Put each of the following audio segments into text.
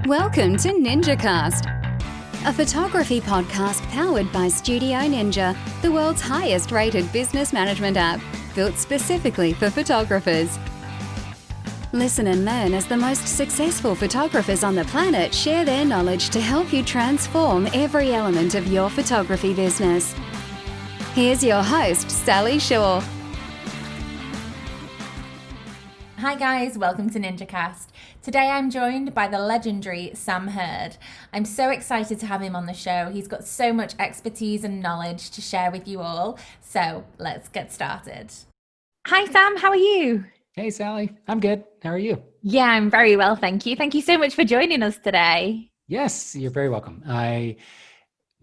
Welcome to NinjaCast, a photography podcast powered by Studio Ninja, the world's highest rated business management app, built specifically for photographers. Listen and learn as the most successful photographers on the planet share their knowledge to help you transform every element of your photography business. Here's your host, Sally Shaw. Hi guys, welcome to NinjaCast. Today I'm joined by the legendary Sam Hurd. I'm so excited to have him on the show. He's got so much expertise and knowledge to share with you all. So let's get started. Hi Sam, how are you? Hey Sally, I'm good. How are you? Yeah, I'm very well, thank you. Thank you so much for joining us today. Yes, you're very welcome. I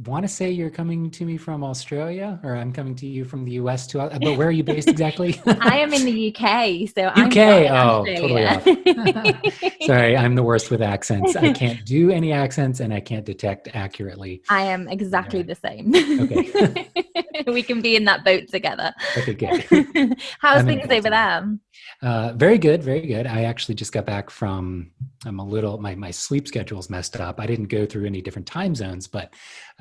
want to say you're coming to me from Australia, or I'm coming to you from the US too. But where are you based exactly? I am in the UK, so UK. I'm Totally off. Sorry, I'm the worst with accents. I can't do any accents, and I can't detect accurately. I am exactly the same. Okay. We can be in that boat together. Okay, good. How's things over there? Very good, very good. I actually just got back from, my sleep schedule's messed up. I didn't go through any different time zones, but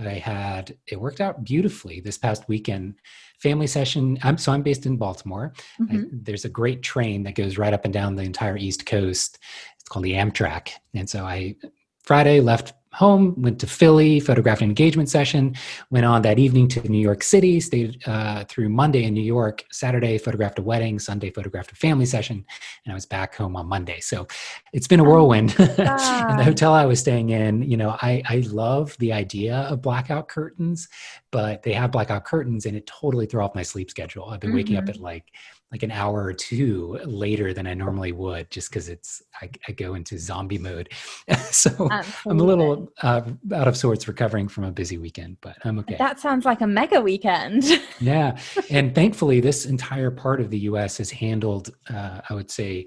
it worked out beautifully this past weekend. Family session. I'm based in Baltimore. Mm-hmm. There's a great train that goes right up and down the entire East Coast. It's called the Amtrak. And so Friday left home, went to Philly, photographed an engagement session, went on that evening to New York City, stayed through Monday in New York, Saturday photographed a wedding, Sunday photographed a family session, and I was back home on Monday. So it's been a whirlwind. And the hotel I was staying in, I love the idea of blackout curtains, but they have blackout curtains and it totally threw off my sleep schedule. I've been waking up at like an hour or two later than I normally would, just because I go into zombie mode. So Absolutely. I'm a little out of sorts recovering from a busy weekend, but I'm okay. That sounds like a mega weekend. Yeah. And thankfully this entire part of the US has handled, I would say,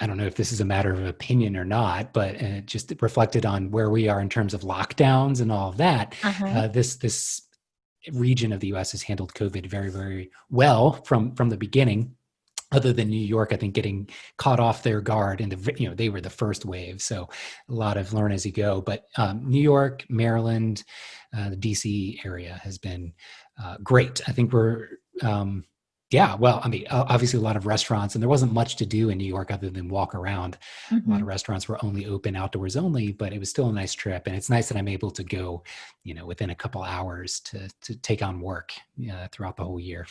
I don't know if this is a matter of opinion or not, but just reflected on where we are in terms of lockdowns and all of that. This region of the US has handled COVID very, very well from the beginning, other than New York, I think, getting caught off their guard, and they were the first wave. So a lot of learn as you go, but New York, Maryland, the DC area has been great. I think obviously a lot of restaurants, and there wasn't much to do in New York other than walk around. A lot of restaurants were only open outdoors only, but it was still a nice trip. And it's nice that I'm able to go, within a couple hours to take on work throughout the whole year.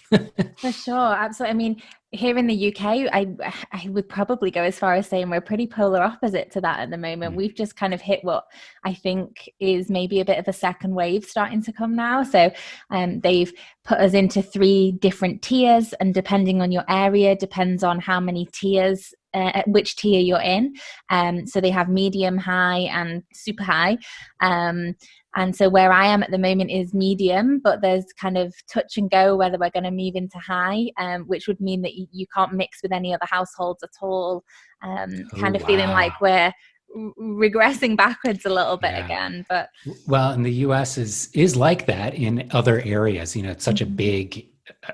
For sure. Absolutely. I mean, here in the UK, I would probably go as far as saying we're pretty polar opposite to that at the moment. We've just kind of hit what I think is maybe a bit of a second wave starting to come now. So they've put us into 3 different tiers, and depending on your area, depends on how many tiers, which tier you're in. So they have medium, high, and super high. And so where I am at the moment is medium, but there's kind of touch and go whether we're going to move into high, which would mean that you can't mix with any other households at all. Feeling like we're regressing backwards a little bit again. But and the US is like that in other areas. It's such a big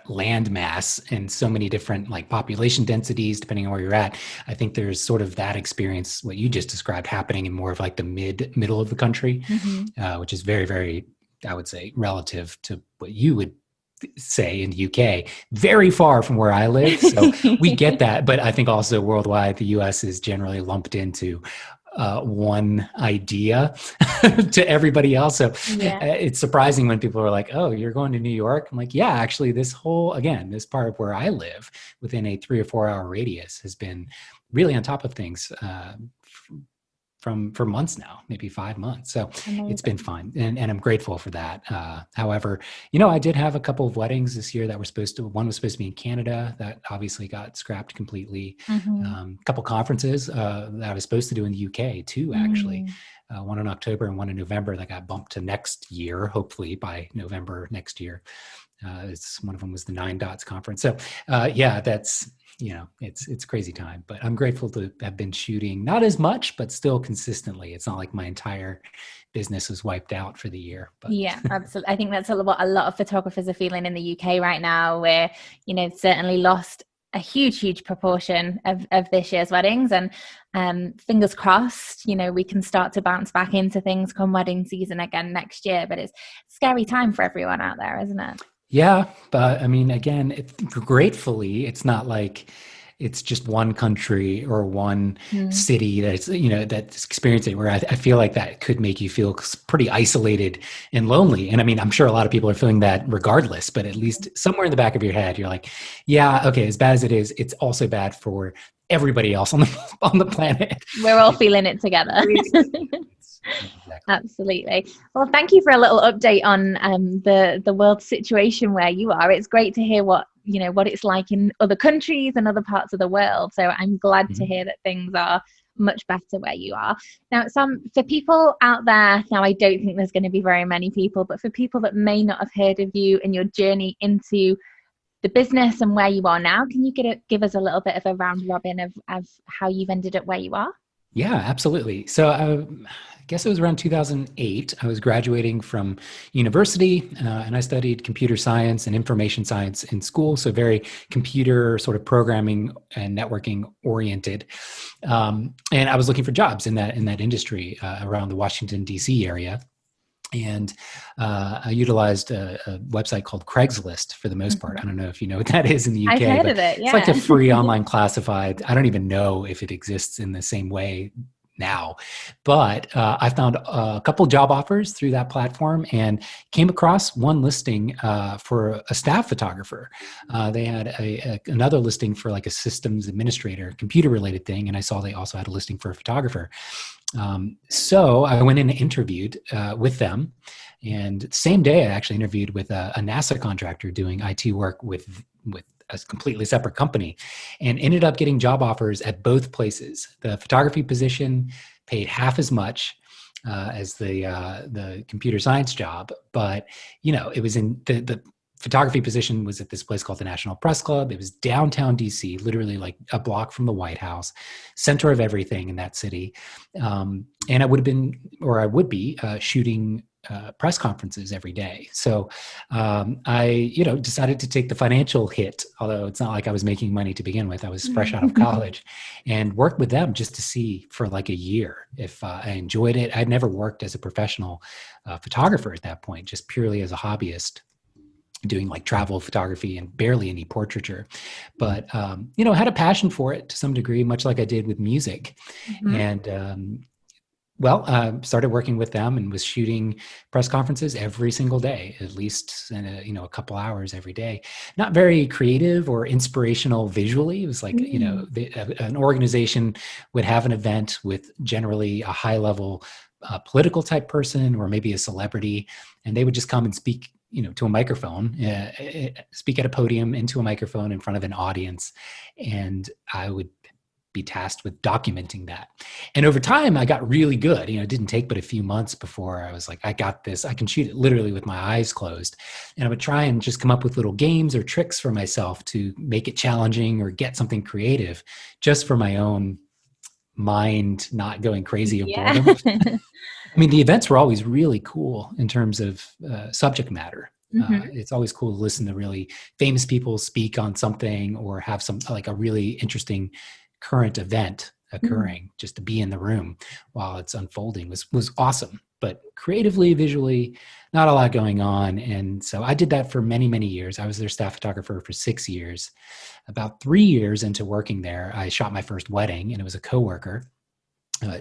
land mass and so many different population densities depending on where you're at. I think there's sort of that experience, what you just described, happening in more of like the middle of the country, which is very, very, I would say, relative to what you would say in the UK, very far from where I live. So we get that. But I think also worldwide, the US is generally lumped into one idea to everybody else. So it's surprising when people are like, oh, you're going to New York? I'm like, yeah, actually this part of where I live within a 3 or 4 hour radius has been really on top of things for months now, maybe 5 months. So It's been fun. And I'm grateful for that. However, I did have a couple of weddings this year that one was supposed to be in Canada that obviously got scrapped completely. A couple conferences that I was supposed to do in the UK too, actually. One in October and one in November that got bumped to next year, hopefully by November next year. One of them was the 9 Dots conference. So that's, it's crazy time, but I'm grateful to have been shooting, not as much, but still consistently. It's not like my entire business is wiped out for the year. But. Yeah, absolutely. I think that's what a lot of photographers are feeling in the UK right now, where, certainly lost a huge proportion of this year's weddings, and fingers crossed, we can start to bounce back into things come wedding season again next year. But it's a scary time for everyone out there, isn't it? Yeah, but I mean, again, gratefully, it's not like it's just one country or one city that's, that's experiencing, where I feel like that could make you feel pretty isolated and lonely. And I mean, I'm sure a lot of people are feeling that regardless, but at least somewhere in the back of your head, you're like, yeah, okay, as bad as it is, it's also bad for everybody else on the planet. We're all feeling it together. Exactly. Absolutely. Well, thank you for a little update on the world situation where you are. It's great to hear what it's like in other countries and other parts of the world. So I'm glad to hear that things are much better where you are. Now, for people out there, now I don't think there's going to be very many people, but for people that may not have heard of you and your journey into the business and where you are now, can you give us a little bit of a round robin of how you've ended up where you are? Yeah, absolutely. So I guess it was around 2008. I was graduating from university, and I studied computer science and information science in school. So very computer sort of programming and networking oriented. And I was looking for jobs in that industry around the Washington, D.C. area. And I utilized a website called Craigslist for the most part. I don't know if you know what that is in the UK. I've heard of it, yeah. It's like a free online classified. I don't even know if it exists in the same way now. But I found a couple job offers through that platform and came across one listing for a staff photographer. They had another listing for like a systems administrator, computer related thing. And I saw they also had a listing for a photographer. So I went in and interviewed with them. And same day, I actually interviewed with a NASA contractor doing IT work with a completely separate company, and ended up getting job offers at both places. The photography position paid half as much as the computer science job, but it was in the photography position was at this place called the National Press Club. It was downtown DC, literally like a block from the White House, center of everything in that city. And I would be shooting press conferences every day. So I, decided to take the financial hit, although it's not like I was making money to begin with. I was fresh out of college, and worked with them just to see for like a year if I enjoyed it. I'd never worked as a professional photographer at that point, just purely as a hobbyist, doing like travel photography and barely any portraiture, but had a passion for it to some degree, much like I did with music. And started working with them and was shooting press conferences every single day, at least a couple hours every day. Not very creative or inspirational visually. It was like an organization would have an event with generally a high level political type person or maybe a celebrity, and they would just come and speak to a microphone, speak at a podium into a microphone in front of an audience. And I would be tasked with documenting that. And over time, I got really good. It didn't take but a few months before I was like, I got this. I can shoot it literally with my eyes closed. And I would try and just come up with little games or tricks for myself to make it challenging or get something creative just for my own mind not going crazy of boredom. I mean, the events were always really cool in terms of subject matter. It's always cool to listen to really famous people speak on something or have some like a really interesting current event occurring. Just to be in the room while it's unfolding was awesome. But creatively, visually, not a lot going on. And so I did that for many, many years. I was their staff photographer for 6 years. About 3 years into working there, I shot my first wedding, and it was a coworker.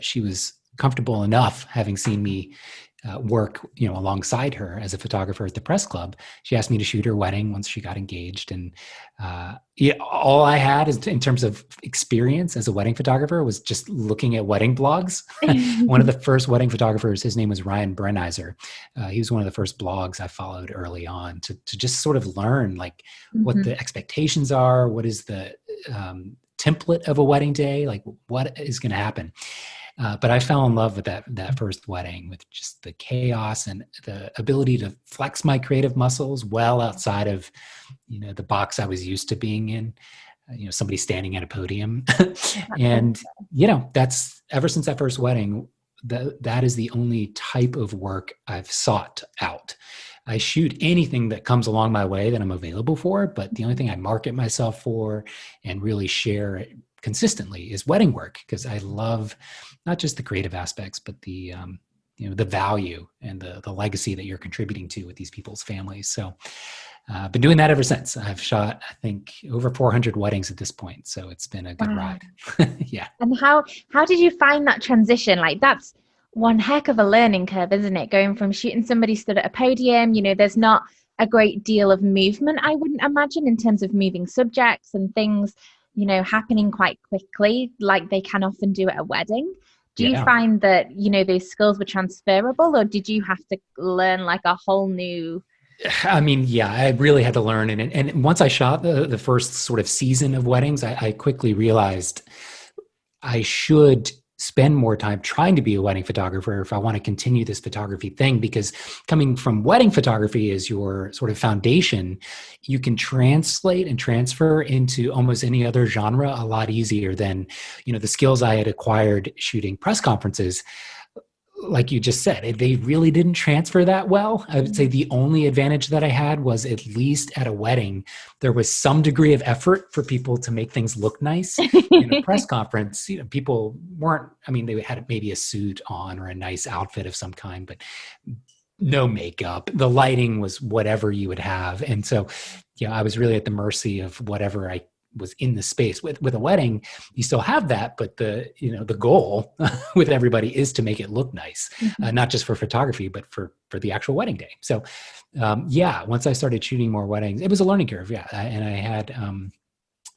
She was comfortable enough, having seen me work, alongside her as a photographer at the press club. She asked me to shoot her wedding once she got engaged. And all I had is, in terms of experience as a wedding photographer, was just looking at wedding blogs. One of the first wedding photographers, his name was Ryan Brenizer. He was one of the first blogs I followed early on to just sort of learn like what the expectations are, what is the template of a wedding day, like what is going to happen. But I fell in love with that first wedding, with just the chaos and the ability to flex my creative muscles well outside of, the box I was used to being in, somebody standing at a podium. And, that's ever since that first wedding, that is the only type of work I've sought out. I shoot anything that comes along my way that I'm available for, but the only thing I market myself for and really share consistently is wedding work, because I love not just the creative aspects, but the the value and the legacy that you're contributing to with these people's families. So I've been doing that ever since. I've shot, I think, over 400 weddings at this point. So it's been a good Wow. ride. Yeah. And how did you find that transition? Like, that's one heck of a learning curve, isn't it? Going from shooting somebody stood at a podium, there's not a great deal of movement, I wouldn't imagine, in terms of moving subjects and things, happening quite quickly, like they can often do at a wedding. Do you Yeah. find that, those skills were transferable, or did you have to learn like a whole new? I mean, yeah, I really had to learn. And once I shot the first sort of season of weddings, I quickly realized I should spend more time trying to be a wedding photographer if I want to continue this photography thing, because coming from wedding photography as your sort of foundation, you can translate and transfer into almost any other genre a lot easier than, the skills I had acquired shooting press conferences. Like you just said, they really didn't transfer that well. I would say the only advantage that I had was, at least at a wedding, there was some degree of effort for people to make things look nice. In a press conference, people weren't, they had maybe a suit on or a nice outfit of some kind, but no makeup. The lighting was whatever you would have. And so, I was really at the mercy of whatever I was in the space. With a wedding, you still have that, but the goal with everybody is to make it look nice, not just for photography, but for the actual wedding day. So once I started shooting more weddings, it was a learning curve. And I had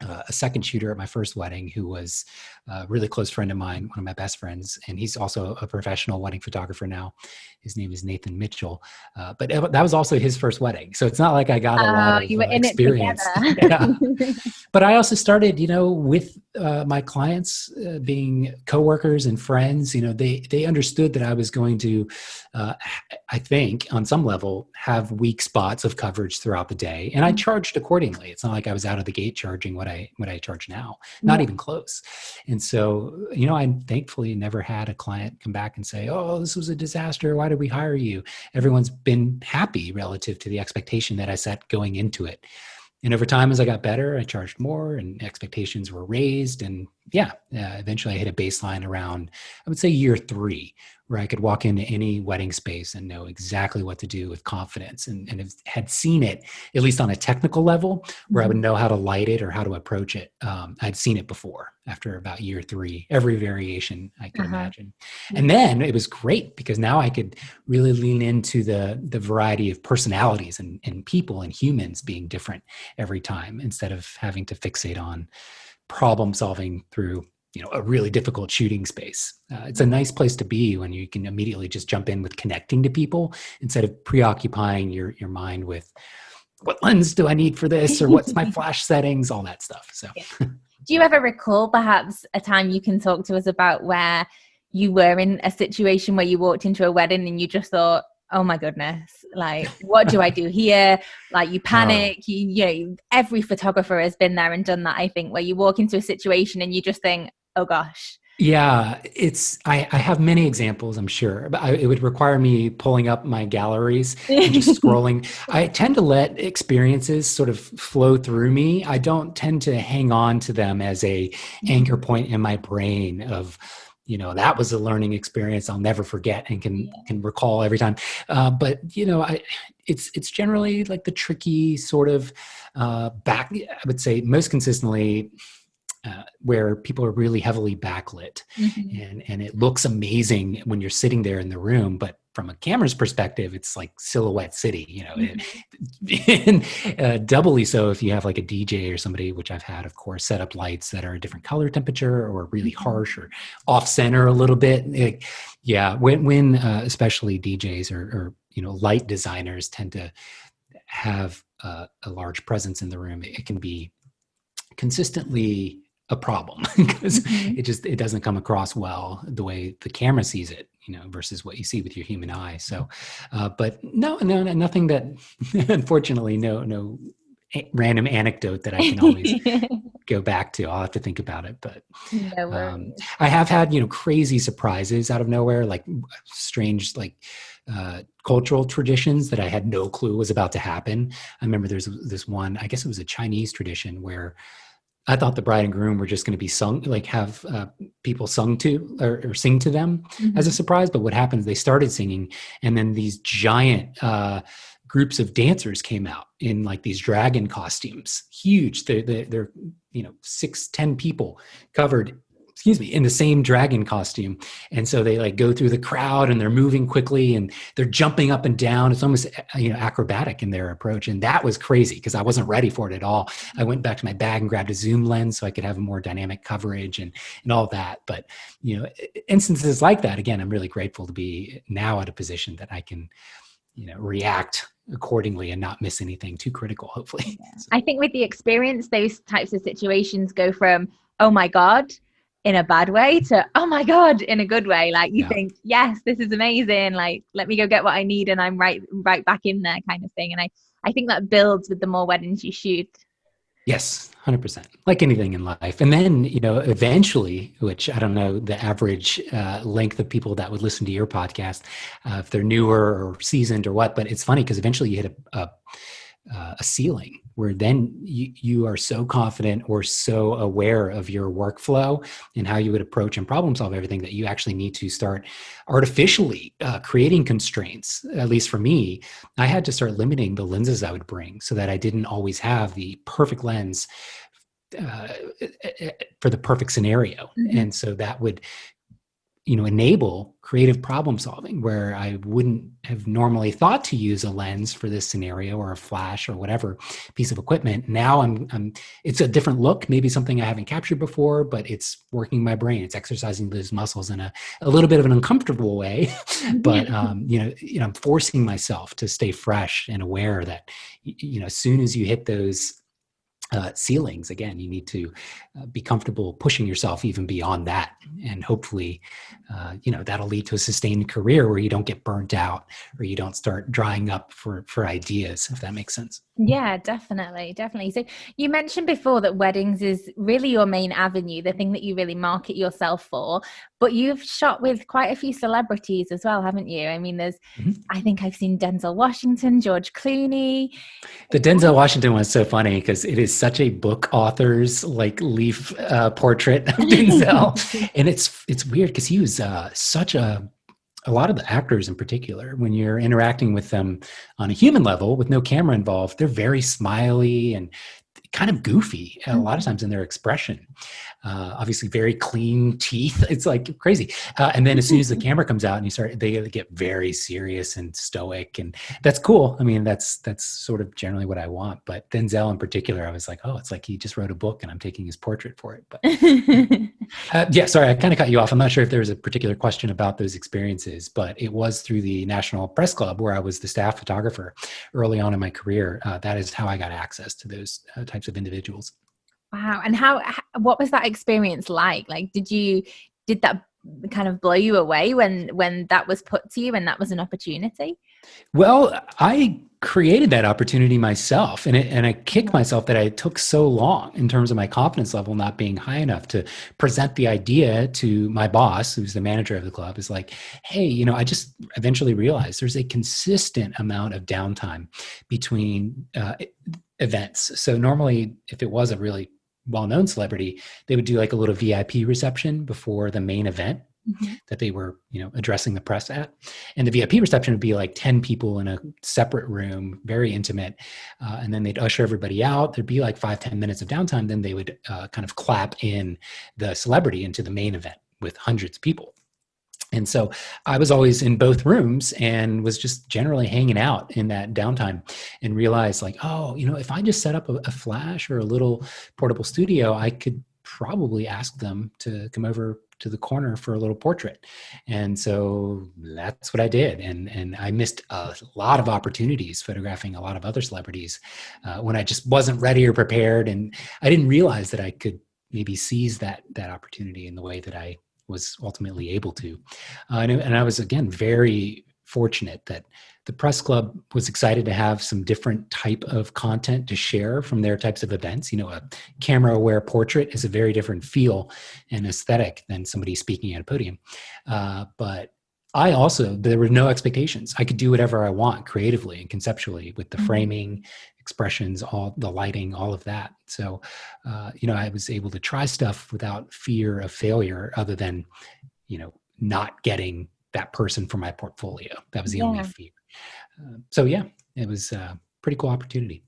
a second shooter at my first wedding who was a really close friend of mine, one of my best friends, and he's also a professional wedding photographer now. His name is Nathan Mitchell, but that was also his first wedding. So it's not like I got a lot of You were in experience. it together. Yeah. But I also started, with my clients being coworkers and friends. They understood that I was going to, I think, on some level, have weak spots of coverage throughout the day, and I charged accordingly. It's not like I was out of the gate charging what I charge now, not even close. And so, I thankfully never had a client come back and say, "Oh, this was a disaster. Why did we hire you?" Everyone's been happy relative to the expectation that I set going into it. And over time, as I got better, I charged more and expectations were raised. And eventually I hit a baseline around, I would say, year 3, where I could walk into any wedding space and know exactly what to do with confidence, and had seen it, at least on a technical level, where I would know how to light it or how to approach it. I'd seen it before after about year 3, every variation I could imagine. And then it was great, because now I could really lean into the variety of personalities and people and humans being different every time, instead of having to fixate on problem solving through a really difficult shooting space. It's a nice place to be when you can immediately just jump in with connecting to people, instead of preoccupying your mind with, what lens do I need for this, or what's my flash settings, all that stuff. So do you ever recall perhaps a time you can talk to us about where you were in a situation where you walked into a wedding and you just thought, oh my goodness, like, what do I do here? Like, you panic. Every photographer has been there and done that, I think, where you walk into a situation and you just think, oh gosh. Yeah, I have many examples, I'm sure, but it would require me pulling up my galleries and just scrolling. I tend to let experiences sort of flow through me. I don't tend to hang on to them as a anchor point in my brain of, that was a learning experience I'll never forget and can recall every time. But it's generally like the tricky sort of back. I would say most consistently, where people are really heavily backlit, and it looks amazing when you're sitting there in the room, but from a camera's perspective, it's like Silhouette City, and doubly so if you have like a DJ or somebody, which I've had, of course, set up lights that are a different color temperature or really harsh or off center a little bit. When especially DJs or light designers tend to have a large presence in the room, it can be consistently a problem, because it doesn't come across well the way the camera sees it, versus what you see with your human eye. So, but no, nothing that, unfortunately, no random anecdote that I can always go back to. I'll have to think about it, but I have had, crazy surprises out of nowhere, like strange, like cultural traditions that I had no clue was about to happen. I remember there's this one, I guess it was a Chinese tradition, where I thought the bride and groom were just going to be sung, like have people sung to or sing to them as a surprise. But what happened is they started singing, and then these giant groups of dancers came out in like these dragon costumes, huge. They're 6-10 people covered, in the same dragon costume. And so they like go through the crowd and they're moving quickly and they're jumping up and down. It's almost, acrobatic in their approach. And that was crazy because I wasn't ready for it at all. I went back to my bag and grabbed a zoom lens so I could have a more dynamic coverage and all that. But, instances like that, again, I'm really grateful to be now at a position that I can, react accordingly and not miss anything too critical, hopefully. Yeah. I think with the experience, those types of situations go from, oh my God, in a bad way to, oh my God, in a good way. Like you think, yes, this is amazing. Like, let me go get what I need and I'm right back in there kind of thing. And I think that builds with the more weddings you shoot. Yes, 100%. Like anything in life. And then, eventually, which I don't know the average length of people that would listen to your podcast, if they're newer or seasoned or what, but it's funny because eventually you hit a ceiling where then you are so confident or so aware of your workflow and how you would approach and problem solve everything that you actually need to start artificially creating constraints. At least for me, I had to start limiting the lenses I would bring so that I didn't always have the perfect lens for the perfect scenario. And so that would enable creative problem solving where I wouldn't have normally thought to use a lens for this scenario or a flash or whatever piece of equipment. Now it's a different look, maybe something I haven't captured before, but it's working my brain. It's exercising those muscles in a little bit of an uncomfortable way, but I'm forcing myself to stay fresh and aware that, as soon as you hit those ceilings, again, you need to be comfortable pushing yourself even beyond that. And hopefully, that'll lead to a sustained career where you don't get burnt out or you don't start drying up for ideas, if that makes sense. Yeah, definitely. So you mentioned before that weddings is really your main avenue, the thing that you really market yourself for, but you've shot with quite a few celebrities as well, haven't you? I mean, I think I've seen Denzel Washington, George Clooney. The Denzel Washington one is so funny because it is such a book author's like leaf portrait of Denzel. And it's weird because he was such a lot of the actors in particular, when you're interacting with them on a human level with no camera involved, they're very smiley and kind of goofy a lot of times in their expression. Obviously very clean teeth. It's like crazy. And then as soon as the camera comes out and they get very serious and stoic, and that's cool. I mean, that's sort of generally what I want. But Denzel in particular, I was like, oh, it's like he just wrote a book and I'm taking his portrait for it. But sorry, I kind of cut you off. I'm not sure if there was a particular question about those experiences, but it was through the National Press Club where I was the staff photographer early on in my career. That is how I got access to those types of individuals. Wow. And what was that experience like? Like, did that kind of blow you away when that was put to you and that was an opportunity? Well, I created that opportunity myself, and I kicked myself that I took so long in terms of my confidence level not being high enough to present the idea to my boss, who's the manager of the club. Is like, hey, I just eventually realized there's a consistent amount of downtime between events. So normally, if it was a really well-known celebrity, they would do like a little VIP reception before the main event that they were, addressing the press at. And the VIP reception would be like 10 people in a separate room, very intimate. And then they'd usher everybody out. There'd be like 5-10 minutes of downtime. Then they would kind of clap in the celebrity into the main event with hundreds of people. And so I was always in both rooms and was just generally hanging out in that downtime and realized like, oh, if I just set up a flash or a little portable studio, I could probably ask them to come over to the corner for a little portrait. And so that's what I did. And I missed a lot of opportunities photographing a lot of other celebrities when I just wasn't ready or prepared. And I didn't realize that I could maybe seize that opportunity in the way that I was ultimately able to. And I was, again, very fortunate that the press club was excited to have some different type of content to share from their types of events. A camera aware portrait is a very different feel and aesthetic than somebody speaking at a podium. But there were no expectations. I could do whatever I want creatively and conceptually with the framing, expressions, all the lighting, all of that. So, I was able to try stuff without fear of failure other than, not getting that person for my portfolio. That was the only fear. It was a pretty cool opportunity.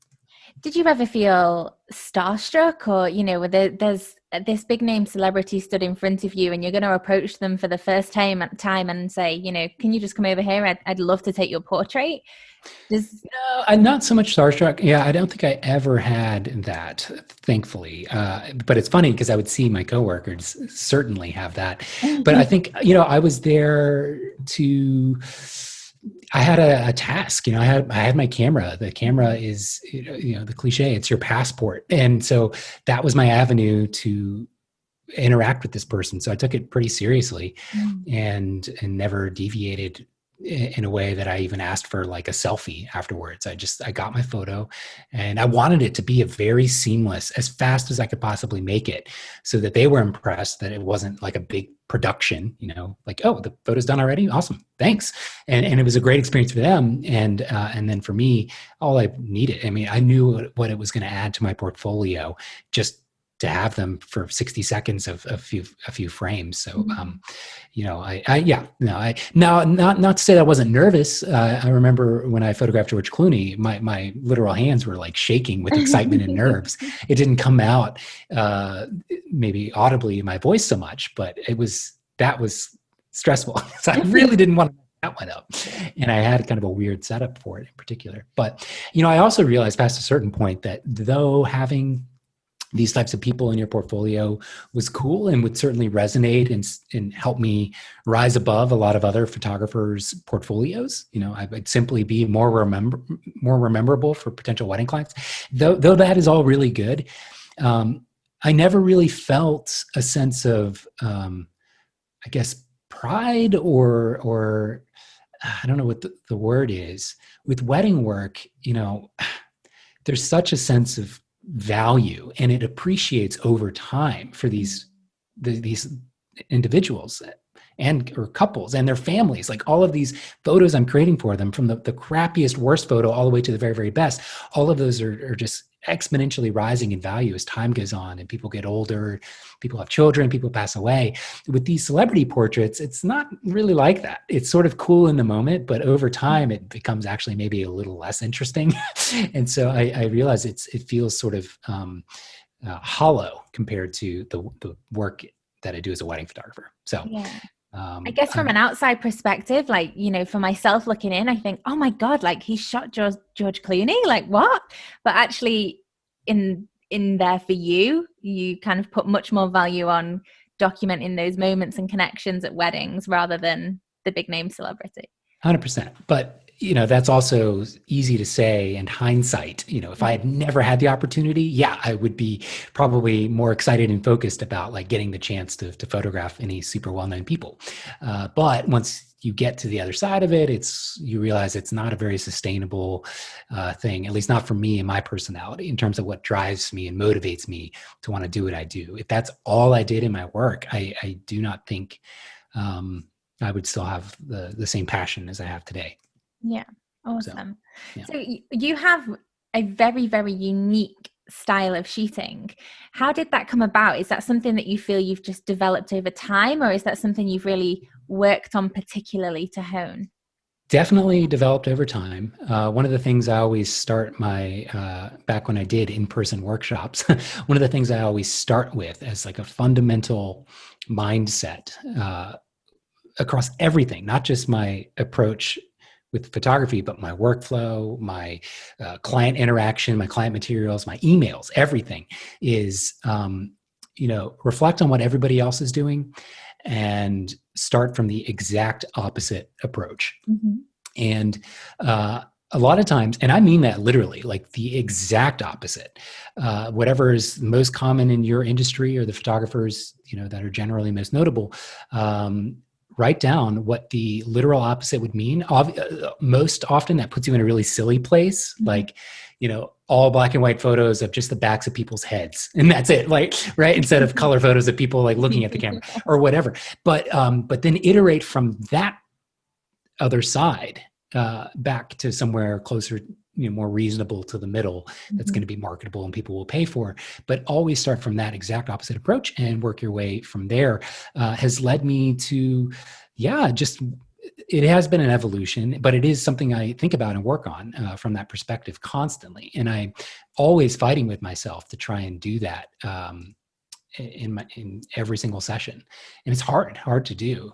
Did you ever feel starstruck, or, there's this big name celebrity stood in front of you and you're going to approach them for the first time and say, can you just come over here? I'd love to take your portrait. No, I'm not so much starstruck. Yeah, I don't think I ever had that, thankfully. But it's funny because I would see my coworkers certainly have that. But I think, I was there I had a task, I had my camera. The camera is, the cliche, it's your passport. And so that was my avenue to interact with this person. So I took it pretty seriously and never deviated in a way that I even asked for like a selfie afterwards. I got my photo and I wanted it to be a very seamless, as fast as I could possibly make it, so that they were impressed that it wasn't like a big production, like, oh, the photo's done already. Awesome. Thanks. And it was a great experience for them. And then for me, all I needed, I knew what it was going to add to my portfolio, just to have them for 60 seconds of a few frames. So, not to say that I wasn't nervous. I remember when I photographed George Clooney, my literal hands were like shaking with excitement and nerves. It didn't come out, maybe audibly in my voice so much, but that was stressful. So I really didn't want to mess that one up. And I had kind of a weird setup for it in particular. But, I also realized past a certain point that though having these types of people in your portfolio was cool and would certainly resonate and help me rise above a lot of other photographers' portfolios. I would simply be more rememberable for potential wedding clients. Though that is all really good, I never really felt a sense of, I guess, pride or I don't know what the word is. With wedding work, there's such a sense of value, and it appreciates over time for these individuals or couples and their families. Like all of these photos I'm creating for them, from the crappiest, worst photo all the way to the very, very best, all of those are just exponentially rising in value as time goes on and people get older, people have children, people pass away. With these celebrity portraits, it's not really like that. It's sort of cool in the moment, but over time it becomes actually maybe a little less interesting. And so I realize it feels sort of hollow compared to the work that I do as a wedding photographer. So I guess from an outside perspective, like, for myself looking in, I think, oh my God, like he shot George Clooney, like what? But actually in there for you kind of put much more value on documenting those moments and connections at weddings rather than the big name celebrity. 100%. But that's also easy to say in hindsight. If I had never had the opportunity, I would be probably more excited and focused about like getting the chance to photograph any super well-known people. But once you get to the other side of it, you realize it's not a very sustainable thing, at least not for me and my personality, in terms of what drives me and motivates me to want to do what I do. If that's all I did in my work, I do not think I would still have the same passion as I have today. Yeah. Awesome. So you have a very, very unique style of shooting. How did that come about? Is that something that you feel you've just developed over time, or is that something you've really worked on particularly to hone? Definitely developed over time. One of the things I always start back when I did in-person workshops, one of the things I always start with as like a fundamental mindset across everything, not just my approach with photography, but my workflow, my client interaction, my client materials, my emails, everything is, reflect on what everybody else is doing and start from the exact opposite approach. Mm-hmm. And a lot of times, and I mean that literally, like the exact opposite, whatever is most common in your industry or the photographers, that are generally most notable, write down what the literal opposite would mean. Most often that puts you in a really silly place, like, all black and white photos of just the backs of people's heads. And that's it, like, right? Instead of color photos of people like looking at the camera or whatever. But then iterate from that other side, back to somewhere closer, more reasonable to the middle, that's going to be marketable and people will pay for. But always start from that exact opposite approach and work your way from there, has led me to, just, it has been an evolution, but it is something I think about and work on, from that perspective constantly. And I'm always fighting with myself to try and do that, in every single session. And it's hard to do,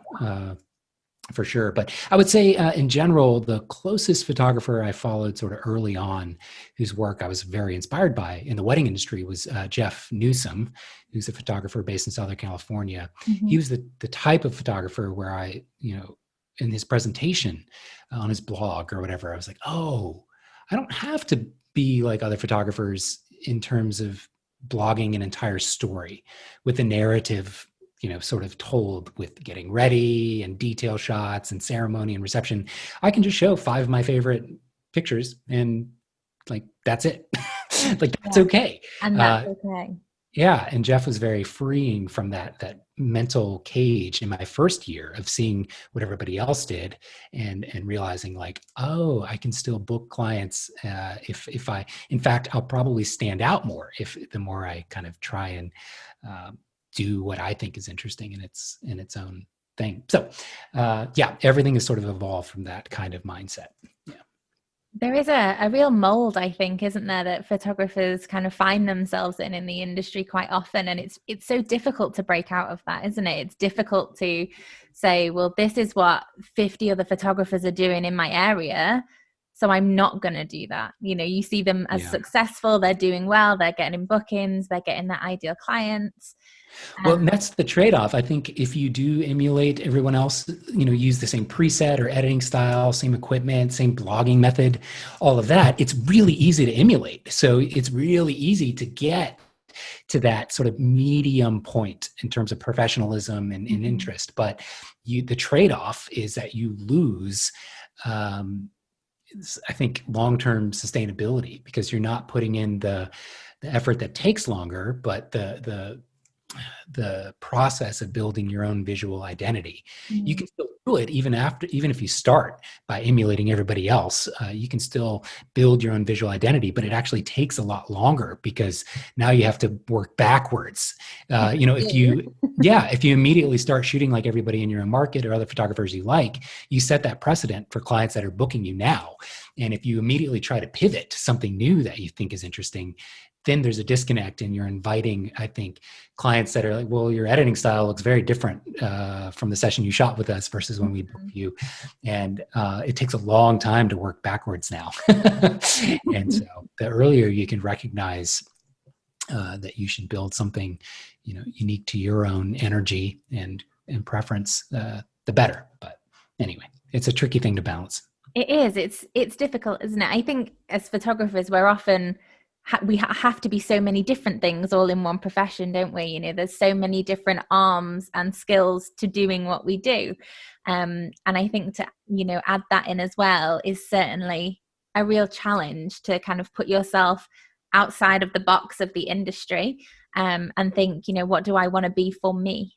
for sure. But I would say, in general, the closest photographer I followed sort of early on, whose work I was very inspired by in the wedding industry, was Jeff Newsom, who's a photographer based in Southern California. He was the type of photographer where I, in his presentation on his blog or whatever, I was like, oh, I don't have to be like other photographers in terms of blogging an entire story with a narrative, sort of told with getting ready and detail shots and ceremony and reception. I can just show 5 of my favorite pictures and like, that's it. Like, that's okay. And that's okay. Yeah. And Jeff was very freeing from that mental cage in my first year of seeing what everybody else did and realizing like, oh, I can still book clients, if I, in fact, I'll probably stand out more the more I kind of try and, do what I think is interesting in its own thing. So, everything has sort of evolved from that kind of mindset. Yeah. There is a real mold, I think, isn't there, that photographers kind of find themselves in the industry quite often. And it's so difficult to break out of that, isn't it? It's difficult to say, well, this is what 50 other photographers are doing in my area, so I'm not going to do that. You see them as successful, they're doing well, they're getting bookings, they're getting their ideal clients. Well, that's the trade-off. I think if you do emulate everyone else, use the same preset or editing style, same equipment, same blogging method, all of that, it's really easy to emulate. So it's really easy to get to that sort of medium point in terms of professionalism and interest. But the trade-off is that you lose, I think, long-term sustainability, because you're not putting in the effort that takes longer, but the process of building your own visual identity. You can still do it even if you start by emulating everybody else. You can still build your own visual identity, but it actually takes a lot longer because now you have to work backwards. If you immediately start shooting like everybody in your own market or other photographers you like, you set that precedent for clients that are booking you now. And if you immediately try to pivot to something new that you think is interesting, then there's a disconnect, and you're inviting, I think, clients that are like, well, your editing style looks very different from the session you shot with us versus when we booked you. And it takes a long time to work backwards now. And so the earlier you can recognize that you should build something, unique to your own energy and preference, the better. But anyway, it's a tricky thing to balance. It is. It's difficult, isn't it? I think as photographers, we're often we have to be so many different things all in one profession, don't we? There's so many different arms and skills to doing what we do. And I think to, add that in as well is certainly a real challenge, to kind of put yourself outside of the box of the industry, and think, what do I want to be for me?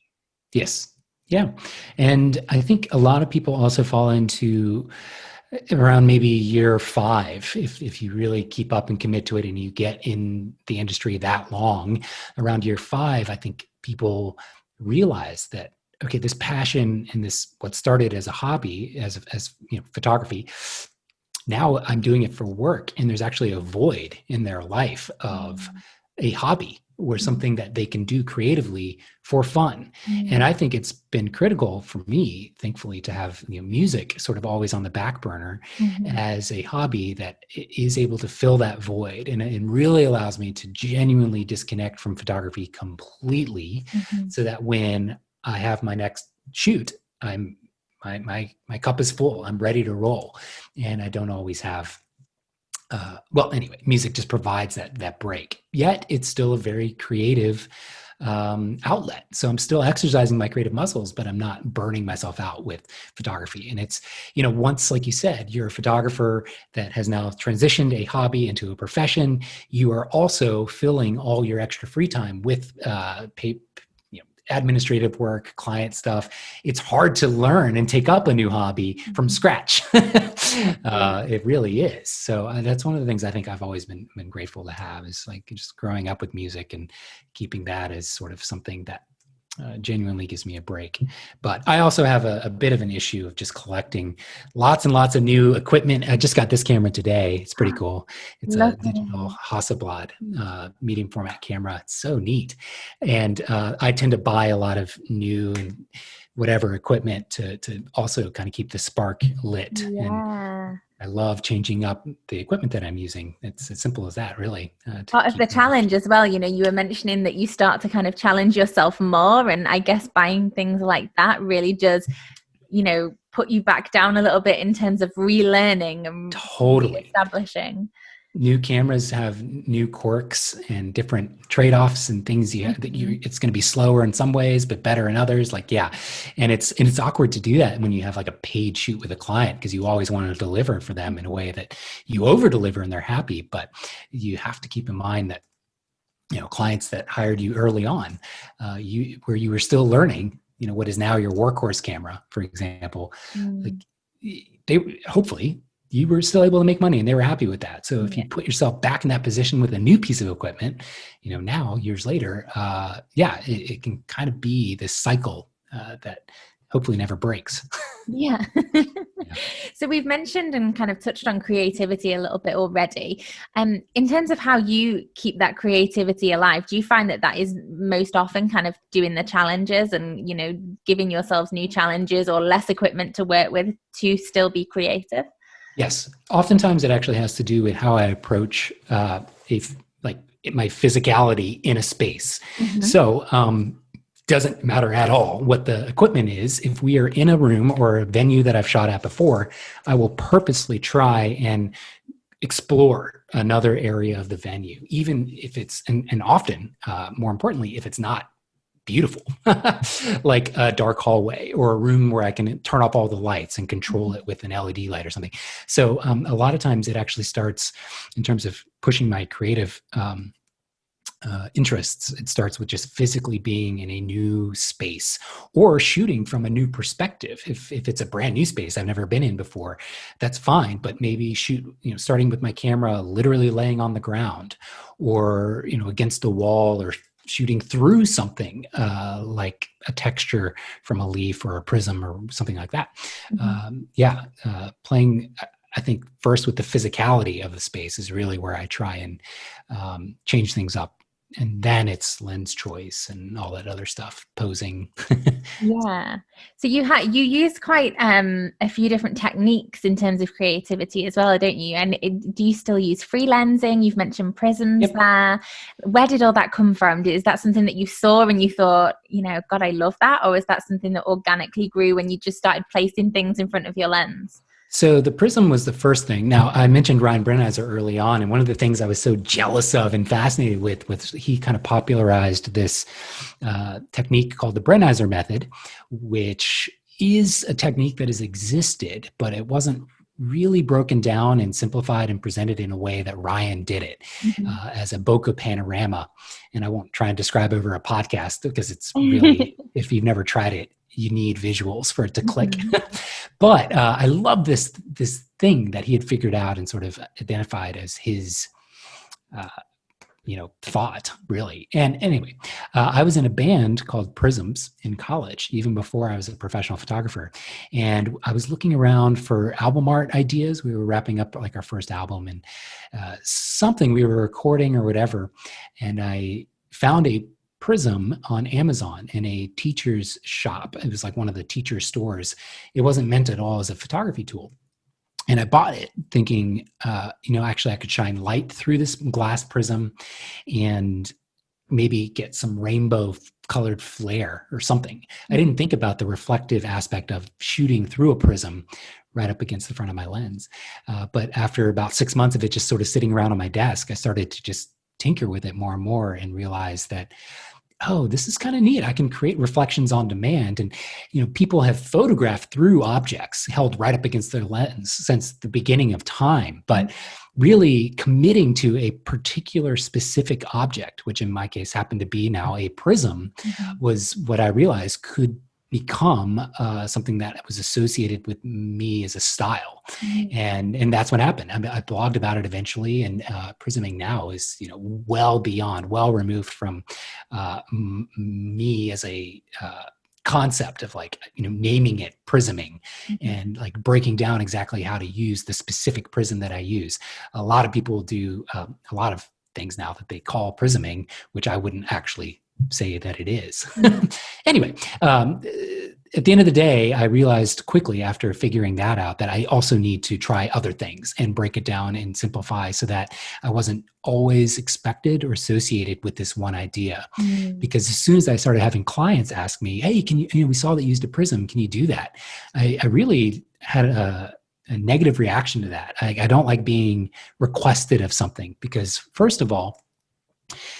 Yes. Yeah. And I think a lot of people also fall into around maybe year 5, if you really keep up and commit to it and you get in the industry that long, around year 5, I think people realize that, okay, this passion and this, what started as a hobby, as photography, now I'm doing it for work, and there's actually a void in their life of a hobby or something that they can do creatively for fun. And I think it's been critical for me, thankfully, to have music sort of always on the back burner as a hobby that is able to fill that void. And it really allows me to genuinely disconnect from photography completely, so that when I have my next shoot, my cup is full, I'm ready to roll. And I don't always have music just provides that break. Yet it's still a very creative outlet. So I'm still exercising my creative muscles, but I'm not burning myself out with photography. And it's, once, like you said, you're a photographer that has now transitioned a hobby into a profession, you are also filling all your extra free time with administrative work, client stuff, it's hard to learn and take up a new hobby from scratch. It really is. So that's one of the things I think I've always been grateful to have, is like just growing up with music and keeping that as sort of something that genuinely gives me a break. But I also have a bit of an issue of just collecting lots and lots of new equipment. I just got this camera today. It's pretty cool. It's a digital Hasselblad medium format camera. It's so neat. And I tend to buy a lot of new and whatever equipment to also kind of keep the spark lit. Yeah. And I love changing up the equipment that I'm using. It's as simple as that, really. Part of the challenge as well, you were mentioning that you start to kind of challenge yourself more. And I guess buying things like that really does, put you back down a little bit in terms of relearning and totally establishing. New cameras have new quirks and different trade-offs and things it's going to be slower in some ways, but better in others. And it's awkward to do that when you have like a paid shoot with a client, because you always want to deliver for them in a way that you over deliver and they're happy. But you have to keep in mind that, clients that hired you early on, where you were still learning, what is now your workhorse camera, for example, they hopefully you were still able to make money and they were happy with that. So if you put yourself back in that position with a new piece of equipment, now years later, it can kind of be this cycle that hopefully never breaks. Yeah. So we've mentioned and kind of touched on creativity a little bit already. In terms of how you keep that creativity alive, do you find that is most often kind of doing the challenges and, giving yourselves new challenges or less equipment to work with to still be creative? Yes. Oftentimes it actually has to do with how I approach my physicality in a space. Mm-hmm. So doesn't matter at all what the equipment is. If we are in a room or a venue that I've shot at before, I will purposely try and explore another area of the venue, even if it's, and often, more importantly, if it's not beautiful, like a dark hallway or a room where I can turn off all the lights and control it with an LED light or something. So a lot of times it actually starts, in terms of pushing my creative interests, it starts with just physically being in a new space or shooting from a new perspective. If it's a brand new space I've never been in before, that's fine, but maybe starting with my camera literally laying on the ground or, against a wall, or shooting through something like a texture from a leaf or a prism or something like that. Mm-hmm. Playing, I think, first with the physicality of the space is really where I try and change things up. And then it's lens choice and all that other stuff, posing. Yeah. So you use quite a few different techniques in terms of creativity as well, don't you? And do you still use free lensing? You've mentioned prisms there. Where did all that come from? Is that something that you saw and you thought, God, I love that? Or is that something that organically grew when you just started placing things in front of your lens? So the prism was the first thing. Now, I mentioned Ryan Brennheiser early on, and one of the things I was so jealous of and fascinated with was he kind of popularized this technique called the Brennheiser method, which is a technique that has existed, but it wasn't really broken down and simplified and presented in a way that Ryan did it, as a bokeh panorama. And I won't try and describe over a podcast because it's really, if you've never tried it, you need visuals for it to click. But I love this thing that he had figured out and sort of identified as his, thought, really. And anyway, I was in a band called Prisms in college, even before I was a professional photographer. And I was looking around for album art ideas. We were wrapping up like our first album and something we were recording or whatever. And I found a prism on Amazon in a teacher's shop. It was like one of the teacher stores. It wasn't meant at all as a photography tool. And I bought it thinking, actually I could shine light through this glass prism and maybe get some rainbow colored flare or something. I didn't think about the reflective aspect of shooting through a prism right up against the front of my lens. But after about 6 months of it just sort of sitting around on my desk, I started to just tinker with it more and more and realize that oh, this is kind of neat. I can create reflections on demand. And, people have photographed through objects held right up against their lens since the beginning of time. But really committing to a particular specific object, which in my case happened to be now a prism, was what I realized could become something that was associated with me as a style. And that's what happened. I blogged about it eventually, and prisming now is well removed from me as a concept of naming it prisming and like breaking down exactly how to use the specific prism that I use. A lot of people do a lot of things now that they call prisming, which I wouldn't actually say that it is. Anyway, at the end of the day, I realized quickly after figuring that out that I also need to try other things and break it down and simplify so that I wasn't always expected or associated with this one idea. Because as soon as I started having clients ask me, hey, can you, we saw that you used a prism, can you do that? I really had a negative reaction to that. I don't like being requested of something because, first of all,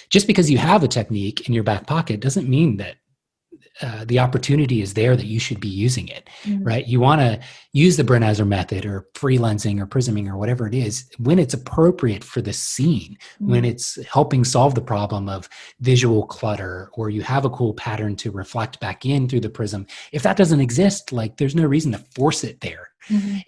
just because you have a technique in your back pocket doesn't mean that the opportunity is there that you should be using it, right? You want to use the Brenneser method or free lensing or prisming or whatever it is when it's appropriate for the scene, when it's helping solve the problem of visual clutter, or you have a cool pattern to reflect back in through the prism. If that doesn't exist, there's no reason to force it there.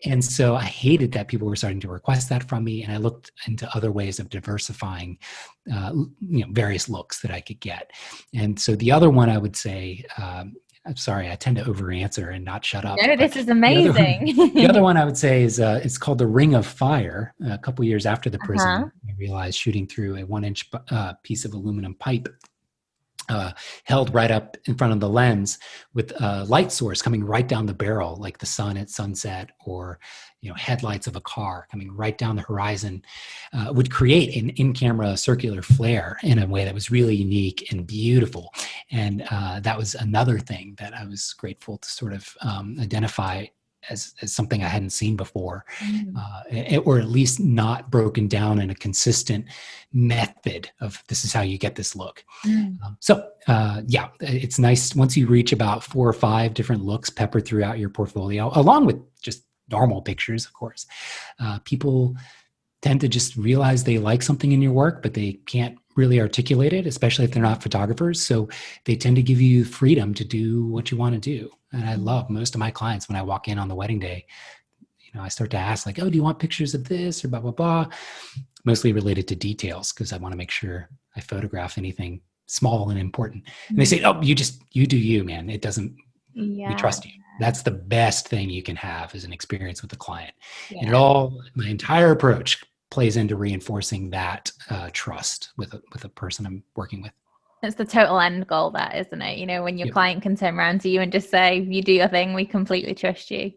And so I hated that people were starting to request that from me. And I looked into other ways of diversifying, various looks that I could get. And so the other one I would say, I'm sorry, I tend to over answer and not shut up. No, this is amazing. The other one I would say is it's called the Ring of Fire. A couple years after the prism, I realized shooting through a 1-inch piece of aluminum pipe held right up in front of the lens with a light source coming right down the barrel, like the sun at sunset, or headlights of a car coming right down the horizon, would create an in-camera circular flare in a way that was really unique and beautiful. And that was another thing that I was grateful to sort of identify as something I hadn't seen before, or at least not broken down in a consistent method of this is how you get this look. It's nice once you reach about 4 or 5 different looks peppered throughout your portfolio, along with just normal pictures, of course. People tend to just realize they like something in your work, but they can't really articulate it, especially if they're not photographers. So they tend to give you freedom to do what you want to do. And I love most of my clients when I walk in on the wedding day, I start to ask oh, do you want pictures of this or blah, blah, blah, mostly related to details because I want to make sure I photograph anything small and important. And they say, oh, you do you, man. It doesn't, we trust you. That's the best thing you can have is an experience with the client. And my entire approach plays into reinforcing that trust with a person I'm working with. It's the total end goal, that, isn't it? When your client can turn around to you and just say, you do your thing, we completely trust you.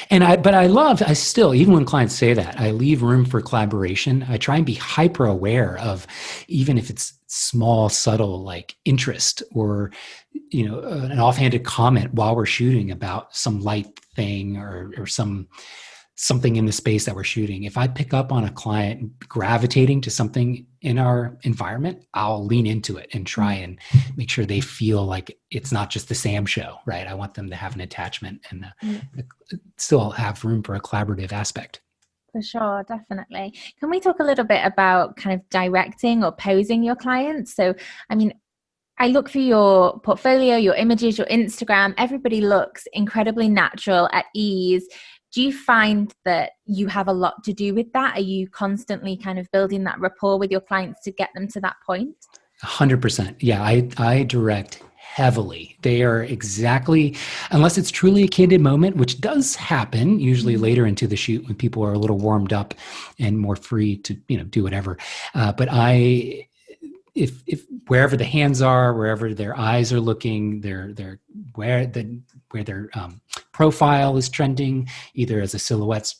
And I still, even when clients say that, I leave room for collaboration. I try and be hyper aware of, even if it's small, subtle, like interest or, an offhanded comment while we're shooting about some light thing or something in the space that we're shooting. If I pick up on a client gravitating to something in our environment, I'll lean into it and try and make sure they feel like it's not just the Sam show, right? I want them to have an attachment and still have room for a collaborative aspect. For sure, definitely. Can we talk a little bit about kind of directing or posing your clients? So, I look through your portfolio, your images, your Instagram, everybody looks incredibly natural, at ease. Do you find that you have a lot to do with that? Are you constantly kind of building that rapport with your clients to get them to that point? 100%. Yeah, I direct heavily. They are exactly, unless it's truly a candid moment, which does happen usually later into the shoot when people are a little warmed up and more free to, do whatever. But if wherever the hands are, wherever their eyes are looking, where their profile is trending, either as a silhouette,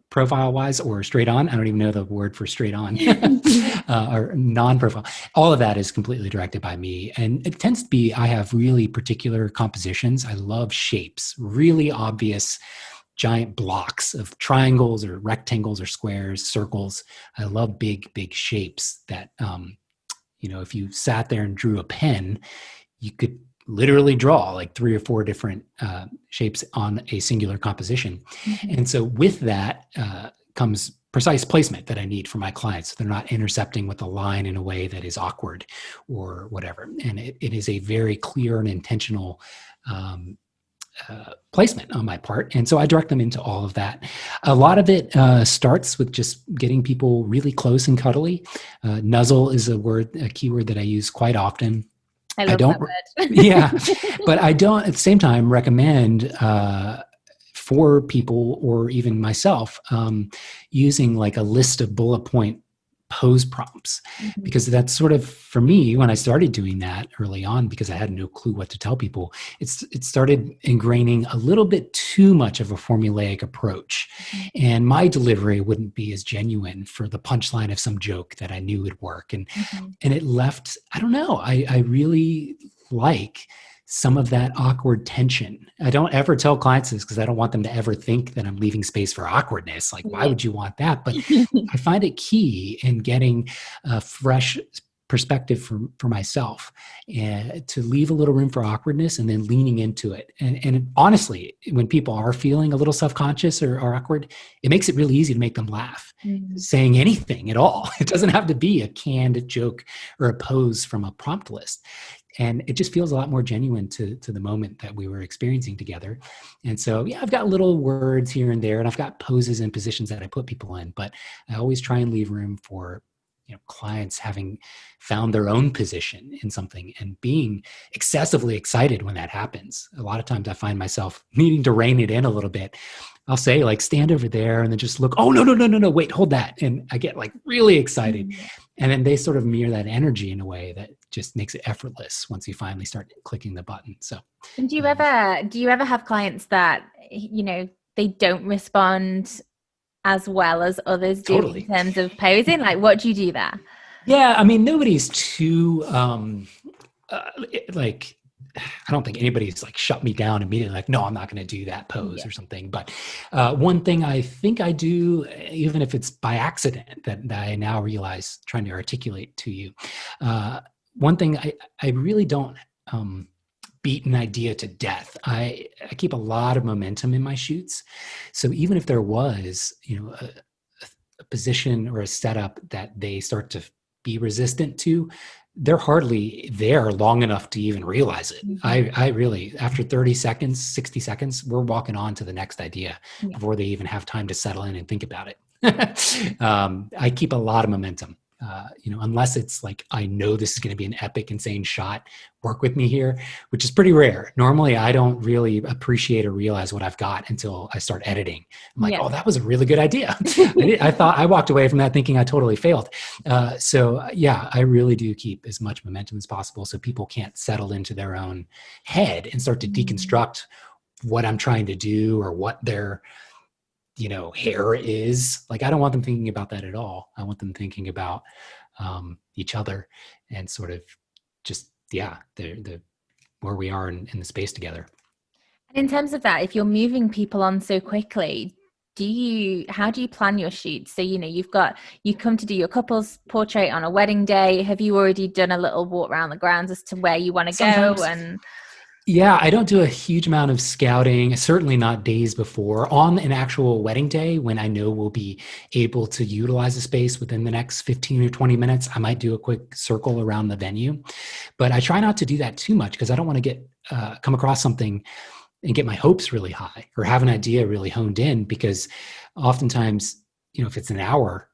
profile wise or straight on. I don't even know the word for straight on or non-profile. All of that is completely directed by me. And it tends to be, I have really particular compositions. I love shapes, really obvious giant blocks of triangles or rectangles or squares, circles. I love big shapes that, if you sat there and drew a pen, you could literally draw like 3 or 4 different shapes on a singular composition. And so with that comes precise placement that I need for my clients. So they're not intercepting with a line in a way that is awkward or whatever. And it is a very clear and intentional placement on my part. And so I direct them into all of that. A lot of it starts with just getting people really close and cuddly. Nuzzle is a keyword that I use quite often. I love that word. Yeah, but I don't at the same time recommend for people or even myself using like a list of bullet point pose prompts, because that's sort of, for me, when I started doing that early on, because I had no clue what to tell people, it started ingraining a little bit too much of a formulaic approach. And my delivery wouldn't be as genuine for the punchline of some joke that I knew would work. And it left, I don't know, I really like some of that awkward tension. I don't ever tell clients this because I don't want them to ever think that I'm leaving space for awkwardness. Like, why would you want that? But I find it key in getting a fresh perspective for myself, and to leave a little room for awkwardness and then leaning into it. And honestly, when people are feeling a little self-conscious or awkward, it makes it really easy to make them laugh, saying anything at all. It doesn't have to be a canned joke or a pose from a prompt list. And it just feels a lot more genuine to the moment that we were experiencing together. And so, yeah, I've got little words here and there, and I've got poses and positions that I put people in, but I always try and leave room for clients having found their own position in something and being excessively excited when that happens. A lot of times I find myself needing to rein it in a little bit. I'll say, like, stand over there, and then just look, oh, no, wait, hold that. And I get like really excited. And then they sort of mirror that energy in a way that just makes it effortless once you finally start clicking the button. So, and do you ever have clients that, they don't respond as well as others do in terms of posing? Like, what do you do there? Yeah, I mean, nobody's too like, I don't think anybody's like shut me down immediately, like, no, I'm not going to do that pose or something. But one thing I think I do, even if it's by accident, that I now realize trying to articulate to you, one thing I really don't beat an idea to death. I keep a lot of momentum in my shoots. So even if there was, a position or a setup that they start to be resistant to, they're hardly there long enough to even realize it. I really, after 30 seconds, 60 seconds, we're walking on to the next idea before they even have time to settle in and think about it. I keep a lot of momentum. Unless it's like, I know this is going to be an epic, insane shot, work with me here, which is pretty rare. Normally, I don't really appreciate or realize what I've got until I start editing. I'm like, oh, that was a really good idea. I walked away from that thinking I totally failed. I really do keep as much momentum as possible so people can't settle into their own head and start to deconstruct what I'm trying to do or what their hair is. Like, I don't want them thinking about that at all. I want them thinking about each other and sort of just, the where we are in the space together. In terms of that, if you're moving people on so quickly, how do you plan your shoots? So, you come to do your couple's portrait on a wedding day. Have you already done a little walk around the grounds as to where you want to go? And yeah, I don't do a huge amount of scouting, certainly not days before. On an actual wedding day, when I know we'll be able to utilize the space within the next 15 or 20 minutes, I might do a quick circle around the venue. But I try not to do that too much because I don't want to come across something and get my hopes really high or have an idea really honed in, because oftentimes, if it's an hour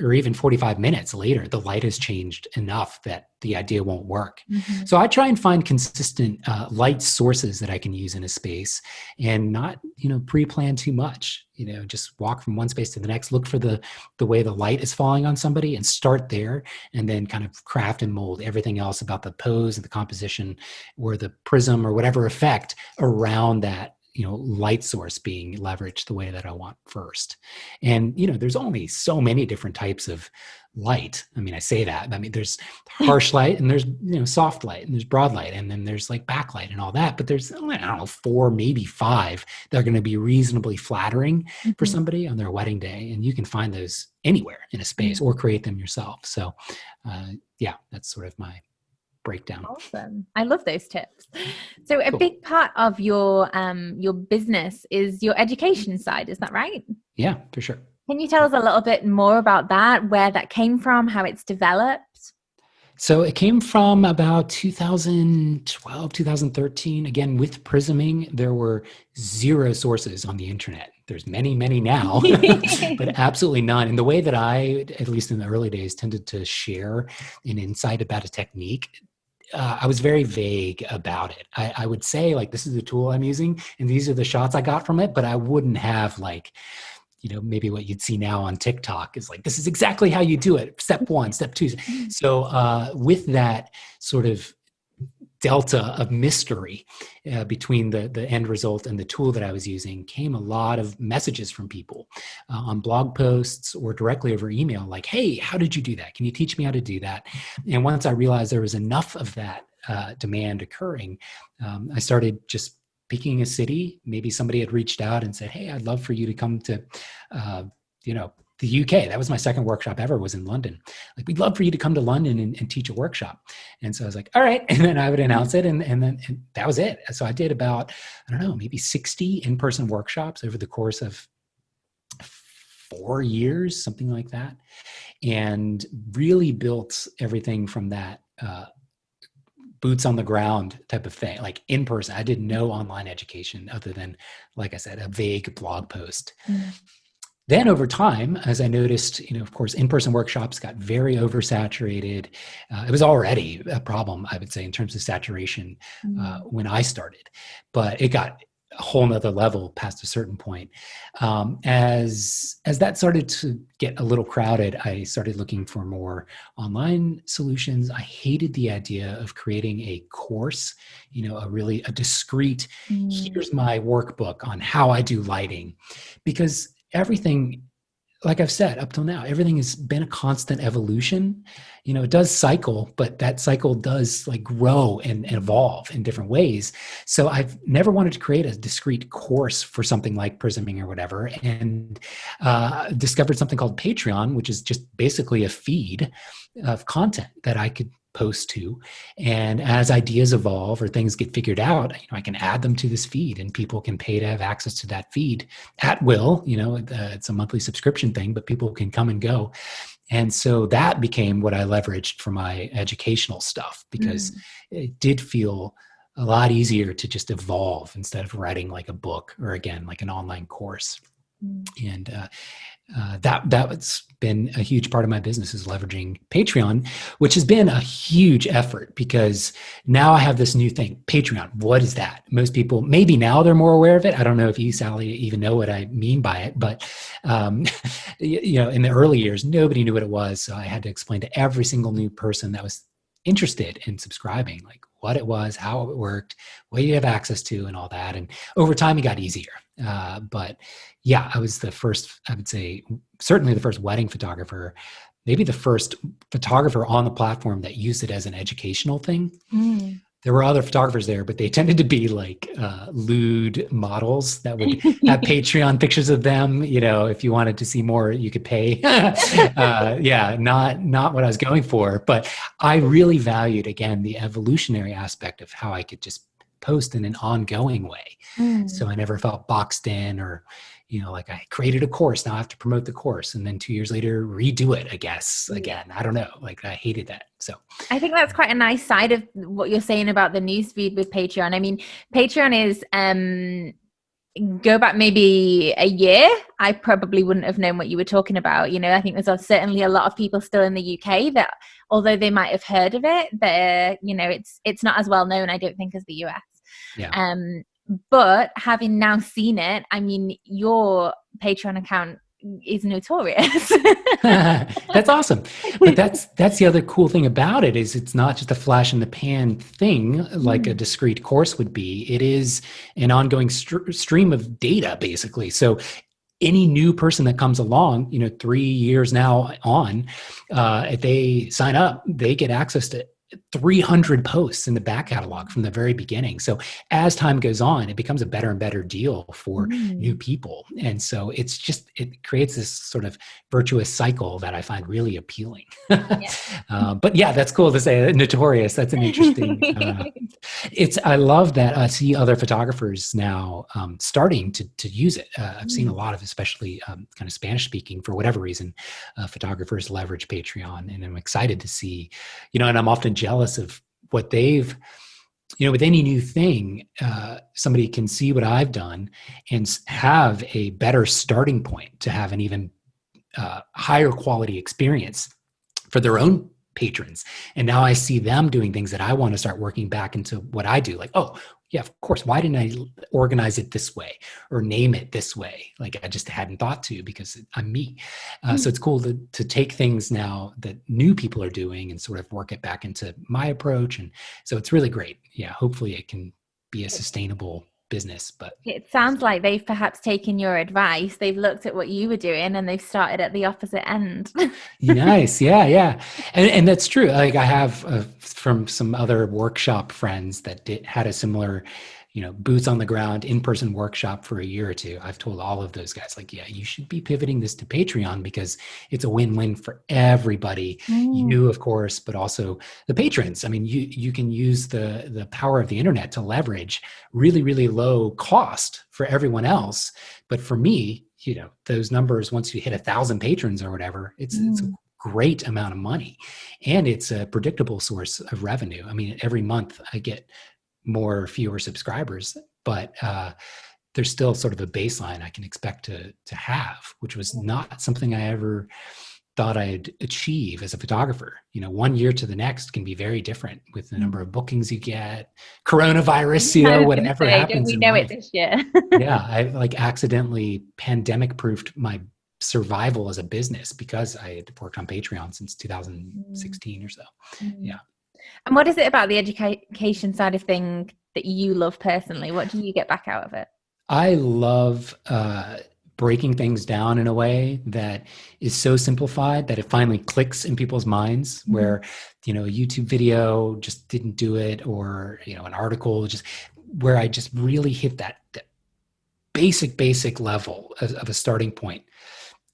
or even 45 minutes later, the light has changed enough that the idea won't work. So I try and find consistent light sources that I can use in a space and not, pre-plan too much, just walk from one space to the next, look for the way the light is falling on somebody and start there, and then kind of craft and mold everything else about the pose and the composition or the prism or whatever effect around that light source being leveraged the way that I want first. And, there's only so many different types of light. I mean, I say that, there's harsh light and there's, soft light and there's broad light. And then there's like backlight and all that, but there's, 4, maybe 5 that are going to be reasonably flattering for somebody on their wedding day. And you can find those anywhere in a space or create them yourself. So, yeah, that's sort of my breakdown. Awesome. I love those tips. So a Cool. big part of your business is your education side. Is that right? Yeah, for sure. Can you tell us a little bit more about that, where that came from, how it's developed? So it came from about 2012, 2013. Again, with Prisming, there were zero sources on the internet. There's many, many now, but absolutely none. And the way that I, at least in the early days, tended to share an insight about a technique, I was very vague about it. I would say, like, this is the tool I'm using, and these are the shots I got from it, but I wouldn't have, like, maybe what you'd see now on TikTok is like, this is exactly how you do it. Step 1, step 2. So with that sort of delta of mystery between the end result and the tool that I was using came a lot of messages from people on blog posts or directly over email, like, hey, how did you do that? Can you teach me how to do that? And once I realized there was enough of that demand occurring, I started just picking a city. Maybe somebody had reached out and said, hey, I'd love for you to come to, the UK. That was my second workshop ever, was in London. Like, we'd love for you to come to London and teach a workshop. And so I was like, all right. And then I would announce it. And that was it. So I did about, I don't know, maybe 60 in-person workshops over the course of 4 years, something like that. And really built everything from that, boots on the ground type of thing, like in person. I did no online education other than, like I said, a vague blog post. Then over time, as I noticed, of course, in-person workshops got very oversaturated. It was already a problem, I would say, in terms of saturation when I started, but it got a whole nother level past a certain point. As that started to get a little crowded, I started looking for more online solutions. I hated the idea of creating a course, a discrete, here's my workbook on how I do lighting, because everything, like I've said up till now, everything has been a constant evolution. It does cycle, but that cycle does like grow and evolve in different ways. So I've never wanted to create a discrete course for something like Prisming or whatever, and discovered something called Patreon, which is just basically a feed of content that I could post to. And as ideas evolve or things get figured out, I can add them to this feed, and people can pay to have access to that feed at will. It's a monthly subscription thing, but people can come and go. And so that became what I leveraged for my educational stuff, because it did feel a lot easier to just evolve instead of writing like a book or, again, like an online course. And that's been a huge part of my business, is leveraging Patreon, which has been a huge effort, because now I have this new thing, Patreon. What is that? Most people, maybe now they're more aware of it. I don't know if you, Sally, even know what I mean by it, but in the early years, nobody knew what it was. So I had to explain to every single new person that was interested in subscribing, like what it was, how it worked, what you have access to, and all that. And over time, it got easier. But yeah, I was the first, I would say, certainly the first wedding photographer, maybe the first photographer on the platform that used it as an educational thing. There were other photographers there, but they tended to be like lewd models that would have Patreon pictures of them. If you wanted to see more, you could pay. Not what I was going for. But I really valued, again, the evolutionary aspect of how I could just post in an ongoing way. So I never felt boxed in, or like I created a course, now I have to promote the course, and then 2 years later redo it, I guess, again. I don't know, like I hated that. So I think that's quite a nice side of what you're saying about the newsfeed with Patreon. I mean, Patreon is go back maybe a year, I probably wouldn't have known what you were talking about. I think there's certainly a lot of people still in the UK that, although they might have heard of it, that it's not as well known, I don't think, as the US. Yeah. But having now seen it, I mean, your Patreon account is notorious. That's awesome. But that's the other cool thing about it, is it's not just a flash in the pan thing like a discrete course would be. It is an ongoing stream of data, basically. So any new person that comes along, 3 years now on, if they sign up, they get access to 300 posts in the back catalog from the very beginning. So as time goes on, it becomes a better and better deal for new people. And so it creates this sort of virtuous cycle that I find really appealing. But yeah, that's cool to say. Notorious. That's an interesting, I love that I see other photographers now starting to use it. I've seen a lot of, especially kind of Spanish speaking, for whatever reason, photographers leverage Patreon, and I'm excited to see, and I'm often jealous of what they've, with any new thing, somebody can see what I've done and have a better starting point to have an even higher quality experience for their own patrons. And now I see them doing things that I want to start working back into what I do. Like, oh yeah, of course. Why didn't I organize it this way or name it this way? Like I just hadn't thought to, because I'm me. So it's cool to take things now that new people are doing and sort of work it back into my approach. And so it's really great. Yeah. Hopefully it can be a sustainable business. But it sounds like they've perhaps taken your advice. They've looked at what you were doing and they've started at the opposite end. Nice. Yeah. And that's true. Like I have from some other workshop friends that had a similar, boots on the ground in-person workshop for a year or two. I've told all of those guys, like, yeah, you should be pivoting this to Patreon because it's a win-win for everybody. You, of course, but also the patrons. I mean, you can use the power of the internet to leverage really, really low cost for everyone else. But for me, those numbers, once you hit 1,000 patrons or whatever, it's a great amount of money, and it's a predictable source of revenue. I mean, every month I get more or fewer subscribers, but there's still sort of a baseline I can expect to have, which was not something I ever thought I'd achieve as a photographer. 1 year to the next can be very different with the number of bookings you get, coronavirus, whatever happens. We know it this year. Yeah, I accidentally pandemic proofed my survival as a business because I had worked on Patreon since 2016 or so. Yeah. And what is it about the education side of things that you love personally? What do you get back out of it? I love breaking things down in a way that is so simplified that it finally clicks in people's minds, where, a YouTube video just didn't do it, or, an article just where I just really hit that basic level of a starting point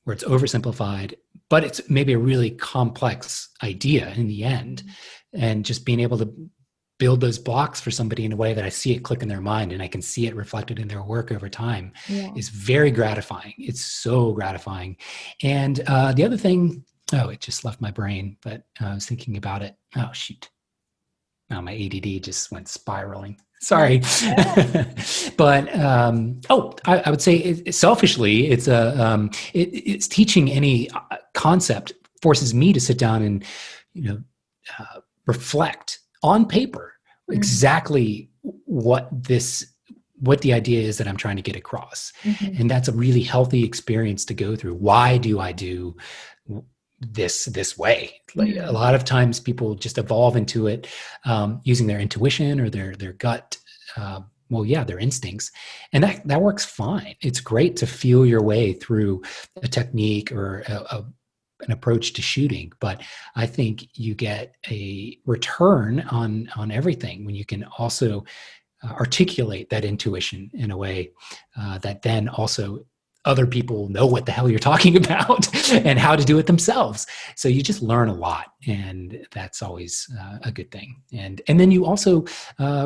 where it's oversimplified, but it's maybe a really complex idea in the end. And just being able to build those blocks for somebody in a way that I see it click in their mind and I can see it reflected in their work over time is very gratifying. It's so gratifying. And the other thing, it just left my brain, but I was thinking about it. Oh, shoot. Oh, my ADD just went spiraling. Sorry. But, I would say selfishly, it's teaching any concept forces me to sit down and, reflect on paper exactly what the idea is that I'm trying to get across. And that's a really healthy experience to go through. Why do I do this way? Like a lot of times people just evolve into it using their intuition or their gut, their instincts. And that works fine. It's great to feel your way through a technique or an approach to shooting, but I think you get a return on everything when you can also articulate that intuition in a way that then also other people know what the hell you're talking about and how to do it themselves. So you just learn a lot, and that's always a good thing. And then you also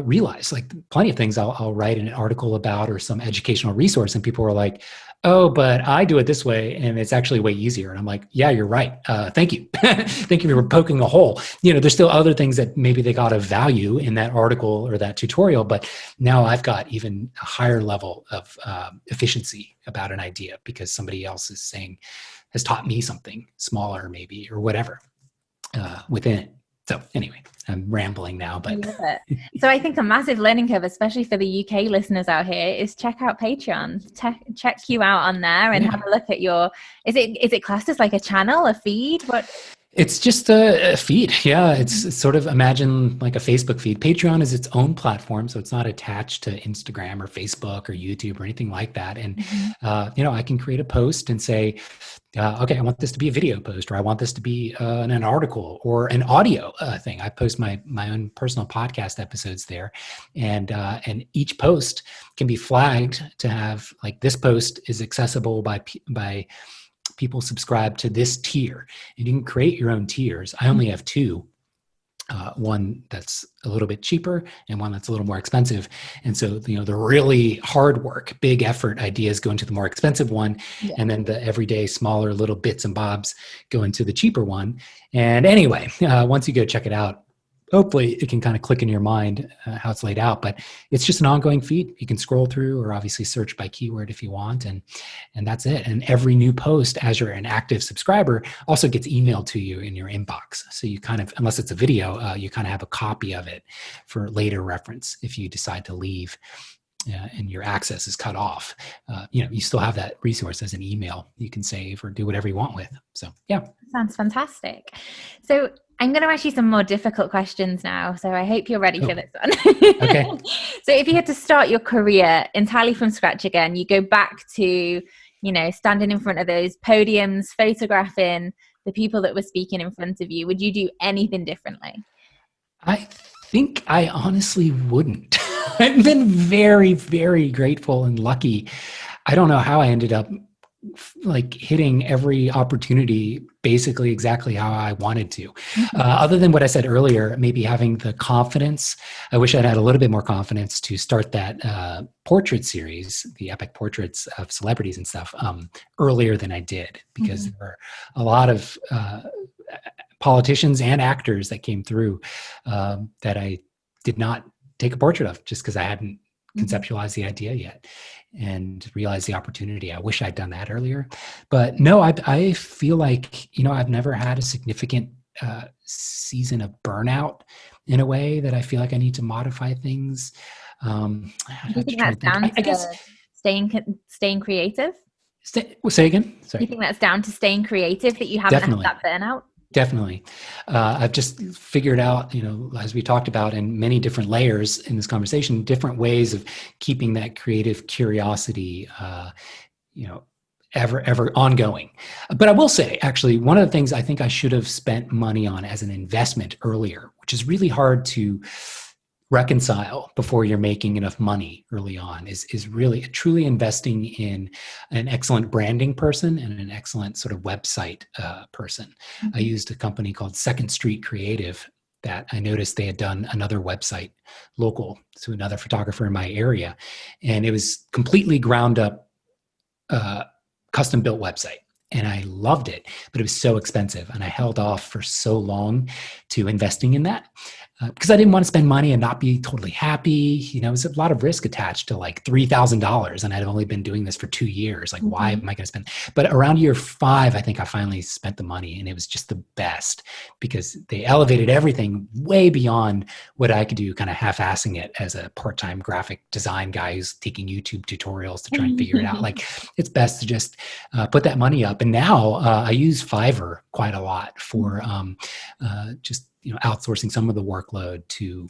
realize, like, plenty of things I'll write an article about or some educational resource, and people are like, oh, but I do it this way and it's actually way easier. And I'm like, yeah, you're right. Thank you. Thank you for poking a hole. There's still other things that maybe they got of value in that article or that tutorial, but now I've got even a higher level of efficiency about an idea because somebody else has taught me something smaller maybe, or whatever within it. So anyway, I'm rambling now, but so I think a massive learning curve, especially for the UK listeners out here, is check out Patreon. Check you out on there and have a look at your. Is it classed as like a channel, a feed? What? It's just a feed. Yeah. It's sort of, imagine like a Facebook feed. Patreon is its own platform. So it's not attached to Instagram or Facebook or YouTube or anything like that. And, Mhm. I can create a post and say, okay, I want this to be a video post, or I want this to be an article or an audio thing. I post my own personal podcast episodes there, and each post can be flagged to have, like, this post is accessible by people subscribe to this tier, and you can create your own tiers. I only have two. One that's a little bit cheaper and one that's a little more expensive. And so, the really hard work, big effort ideas go into the more expensive one. Yeah. And then the everyday smaller little bits and bobs go into the cheaper one. And anyway, once you go check it out, hopefully it can kind of click in your mind how it's laid out. But it's just an ongoing feed. You can scroll through, or obviously search by keyword if you want, and that's it. And every new post, as you're an active subscriber, also gets emailed to you in your inbox. So you kind of, unless it's a video, you kind of have a copy of it for later reference if you decide to leave. And your access is cut off. You still have that resource as an email you can save or do whatever you want with. So, yeah. Sounds fantastic. So I'm going to ask you some more difficult questions now. So I hope you're ready for this one. Okay. So if you had to start your career entirely from scratch again, you go back to, standing in front of those podiums, photographing the people that were speaking in front of you, would you do anything differently? I think I honestly wouldn't. I've been very, very grateful and lucky. I don't know how I ended up like hitting every opportunity basically exactly how I wanted to. Other than what I said earlier, maybe having the confidence. I wish I'd had a little bit more confidence to start that portrait series, the epic portraits of celebrities and stuff, earlier than I did, because there were a lot of politicians and actors that came through that I did not take a portrait of, just because I hadn't conceptualized the idea yet and realized the opportunity. I wish I'd done that earlier. But no, I feel like, I've never had a significant season of burnout in a way that I feel like I need to modify things. Do you think that's down to staying creative? Say again? Sorry. Do you think that's down to staying creative, that you haven't Definitely. had that burnout? Definitely. I've just figured out, as we talked about in many different layers in this conversation, different ways of keeping that creative curiosity, ever ongoing. But I will say, actually, one of the things I think I should have spent money on as an investment earlier, which is really hard to reconcile before you're making enough money early on, is really truly investing in an excellent branding person and an excellent sort of website person. I used a company called Second Street Creative that I noticed they had done another website local to another photographer in my area. And it was completely ground up, custom built website. And I loved it, but it was so expensive. And I held off for so long to investing in that. Because I didn't want to spend money and not be totally happy. It was a lot of risk attached to like $3,000, and I'd only been doing this for 2 years. Like, why am I going to spend? But around year 5, I think I finally spent the money, and it was just the best because they elevated everything way beyond what I could do, kind of half-assing it as a part-time graphic design guy who's taking YouTube tutorials to try and figure it out. Like, it's best to just put that money up. And now I use Fiverr quite a lot for just outsourcing some of the workload to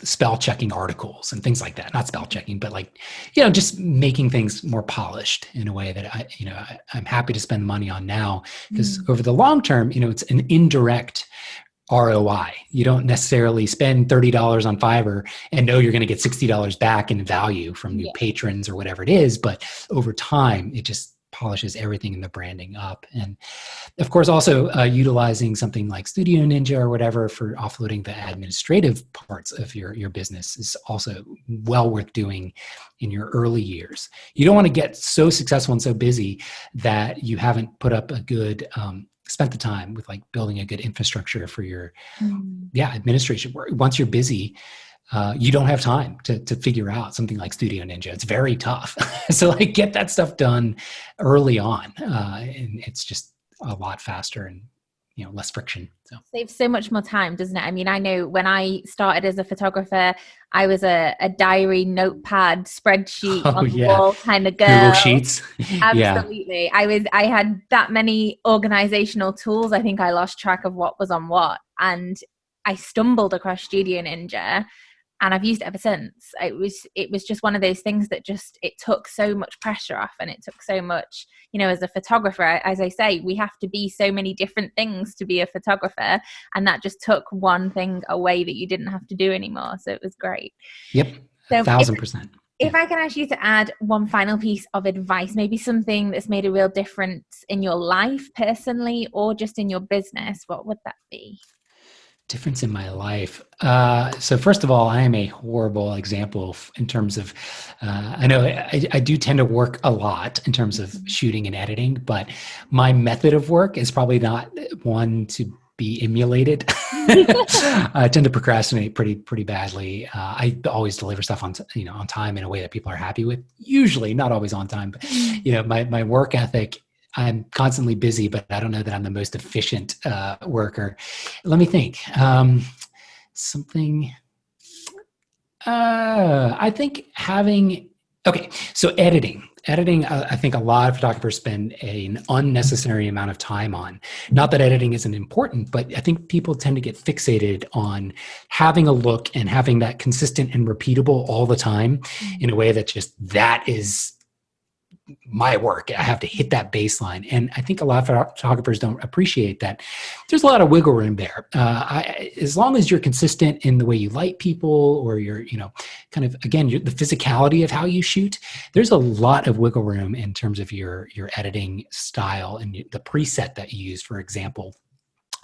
spell checking articles and things like that. Not spell checking, but just making things more polished in a way that I'm happy to spend money on now, because over the long term, it's an indirect ROI. You don't necessarily spend $30 on Fiverr and know you're going to get $60 back in value from new patrons or whatever it is. But over time, it just polishes everything in the branding up. And of course, also utilizing something like Studio Ninja or whatever for offloading the administrative parts of your business is also well worth doing in your early years. You don't want to get so successful and so busy that you haven't put up a good, spent the time with building a good infrastructure for your administration work. Once you're busy, you don't have time to figure out something like Studio Ninja. It's very tough. So get that stuff done early on. And it's just a lot faster and less friction. So saves so much more time, doesn't it? I mean, I know when I started as a photographer, I was a diary, notepad, spreadsheet on the wall kind of girl. Google Sheets. Absolutely. I had that many organizational tools. I think I lost track of what was on what. And I stumbled across Studio Ninja, and I've used it ever since. It was just one of those things that it took so much pressure off, and it took so much, as a photographer, as I say, we have to be so many different things to be a photographer, and that just took one thing away that you didn't have to do anymore. So it was great. Yep. So 1,000%. If I can ask you to add one final piece of advice, maybe something that's made a real difference in your life personally or just in your business, what would that be? Difference in my life. So first of all, I am a horrible example in terms of, I know I do tend to work a lot in terms of shooting and editing, but my method of work is probably not one to be emulated. I tend to procrastinate pretty badly. I always deliver stuff on time in a way that people are happy with. Usually, not always on time, but my work ethic. I'm constantly busy, but I don't know that I'm the most efficient worker. Let me think. I think so editing. I think a lot of photographers spend an unnecessary amount of time on. Not that editing isn't important, but I think people tend to get fixated on having a look and having that consistent and repeatable all the time in a way that that is my work. I have to hit that baseline. And I think a lot of photographers don't appreciate that there's a lot of wiggle room there. As long as you're consistent in the way you light people, or you're, kind of, again, the physicality of how you shoot, there's a lot of wiggle room in terms of your editing style and the preset that you use. For example,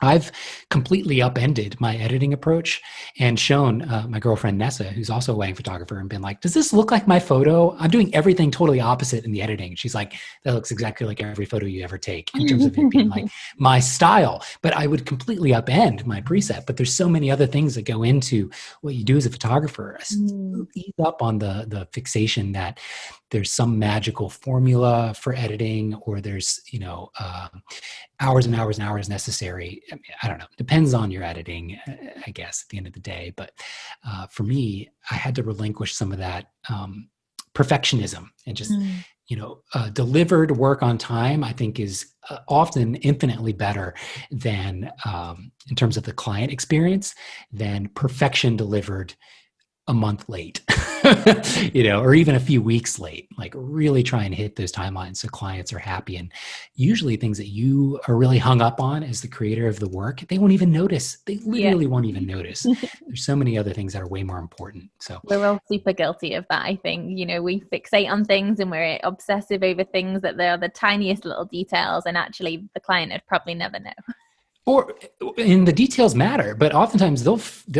I've completely upended my editing approach and shown my girlfriend Nessa, who's also a wedding photographer, and been like, does this look like my photo? I'm doing everything totally opposite in the editing. She's like, that looks exactly like every photo you ever take in terms of it being like my style. But I would completely upend my preset. But there's so many other things that go into what you do as a photographer. Ease up on the fixation that there's some magical formula for editing, or there's, hours and hours and hours necessary. I mean, I don't know. Depends on your editing, I guess, at the end of the day. But for me, I had to relinquish some of that perfectionism and just, delivered work on time, I think is often infinitely better than, in terms of the client experience, than perfection delivered a month late, or even a few weeks late. Like, really try and hit those timelines so clients are happy. And usually things that you are really hung up on as the creator of the work, they won't even notice. They literally won't even notice. There's so many other things that are way more important. So we're all super guilty of that. I think, we fixate on things and we're obsessive over things that they are the tiniest little details, and actually the client would probably never know. Or in the details matter, but oftentimes they'll sort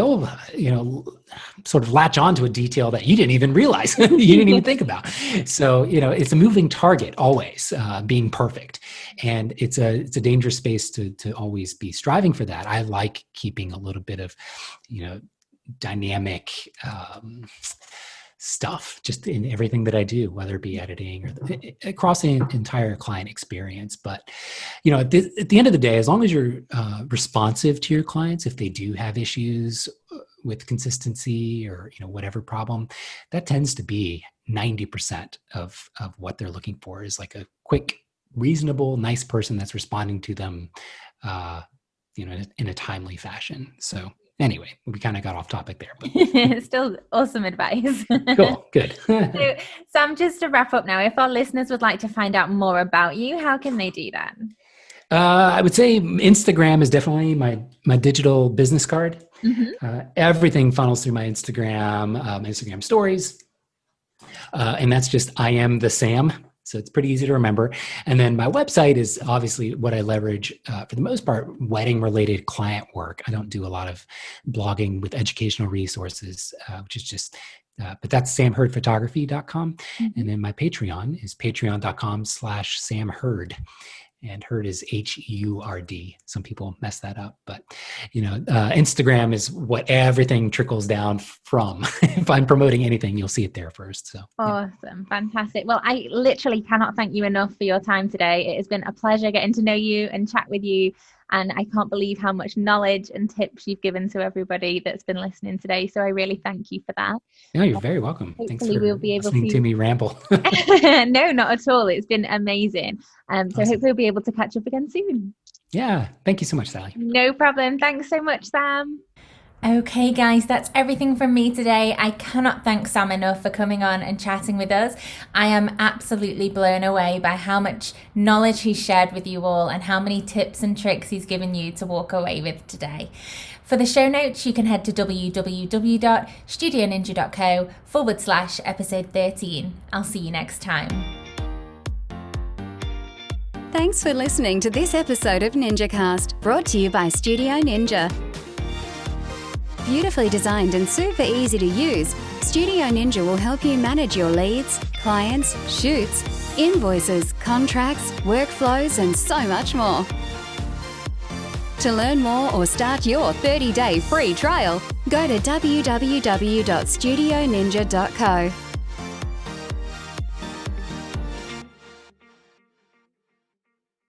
of latch on to a detail that you didn't even realize, you didn't even think about. So, it's a moving target always, being perfect. And it's a dangerous space to always be striving for that. I like keeping a little bit of, dynamic stuff just in everything that I do, whether it be editing or across the entire client experience. But, at the end of the day, as long as you're responsive to your clients, if they do have issues with consistency or, whatever problem, that tends to be 90% of what they're looking for, is like a quick, reasonable, nice person that's responding to them, in a timely fashion. So anyway, we kind of got off topic there, but still awesome advice. Cool, good. So, Sam, just to wrap up now, if our listeners would like to find out more about you, how can they do that? I would say Instagram is definitely my digital business card. Everything funnels through my Instagram stories. And that's just, I am the Sam. So it's pretty easy to remember. And then my website is obviously what I leverage for the most part, wedding related client work. I don't do a lot of blogging with educational resources, which is just, but that's samhurdphotography.com. And then my Patreon is patreon.com/Sam Hurd. And Hurd is Hurd. Some people mess that up, but Instagram is what everything trickles down from. If I'm promoting anything, you'll see it there first. So awesome, fantastic. Well, I literally cannot thank you enough for your time today. It has been a pleasure getting to know you and chat with you. And I can't believe how much knowledge and tips you've given to everybody that's been listening today. So I really thank you for that. No, you're very welcome. Thanks Hopefully for we'll be able listening to me ramble. No, not at all. It's been amazing. So Awesome. hopefully we'll be able to catch up again soon. Yeah. Thank you so much, Sally. No problem. Thanks so much, Sam. Okay, guys, that's everything from me today. I cannot thank Sam enough for coming on and chatting with us. I am absolutely blown away by how much knowledge he's shared with you all and how many tips and tricks he's given you to walk away with today. For the show notes, you can head to www.studioninja.co/episode 13. I'll see you next time. Thanks for listening to this episode of NinjaCast, brought to you by Studio Ninja. Beautifully designed and super easy to use, Studio Ninja will help you manage your leads, clients, shoots, invoices, contracts, workflows, and so much more. To learn more or start your 30-day free trial, go to www.studioninja.co.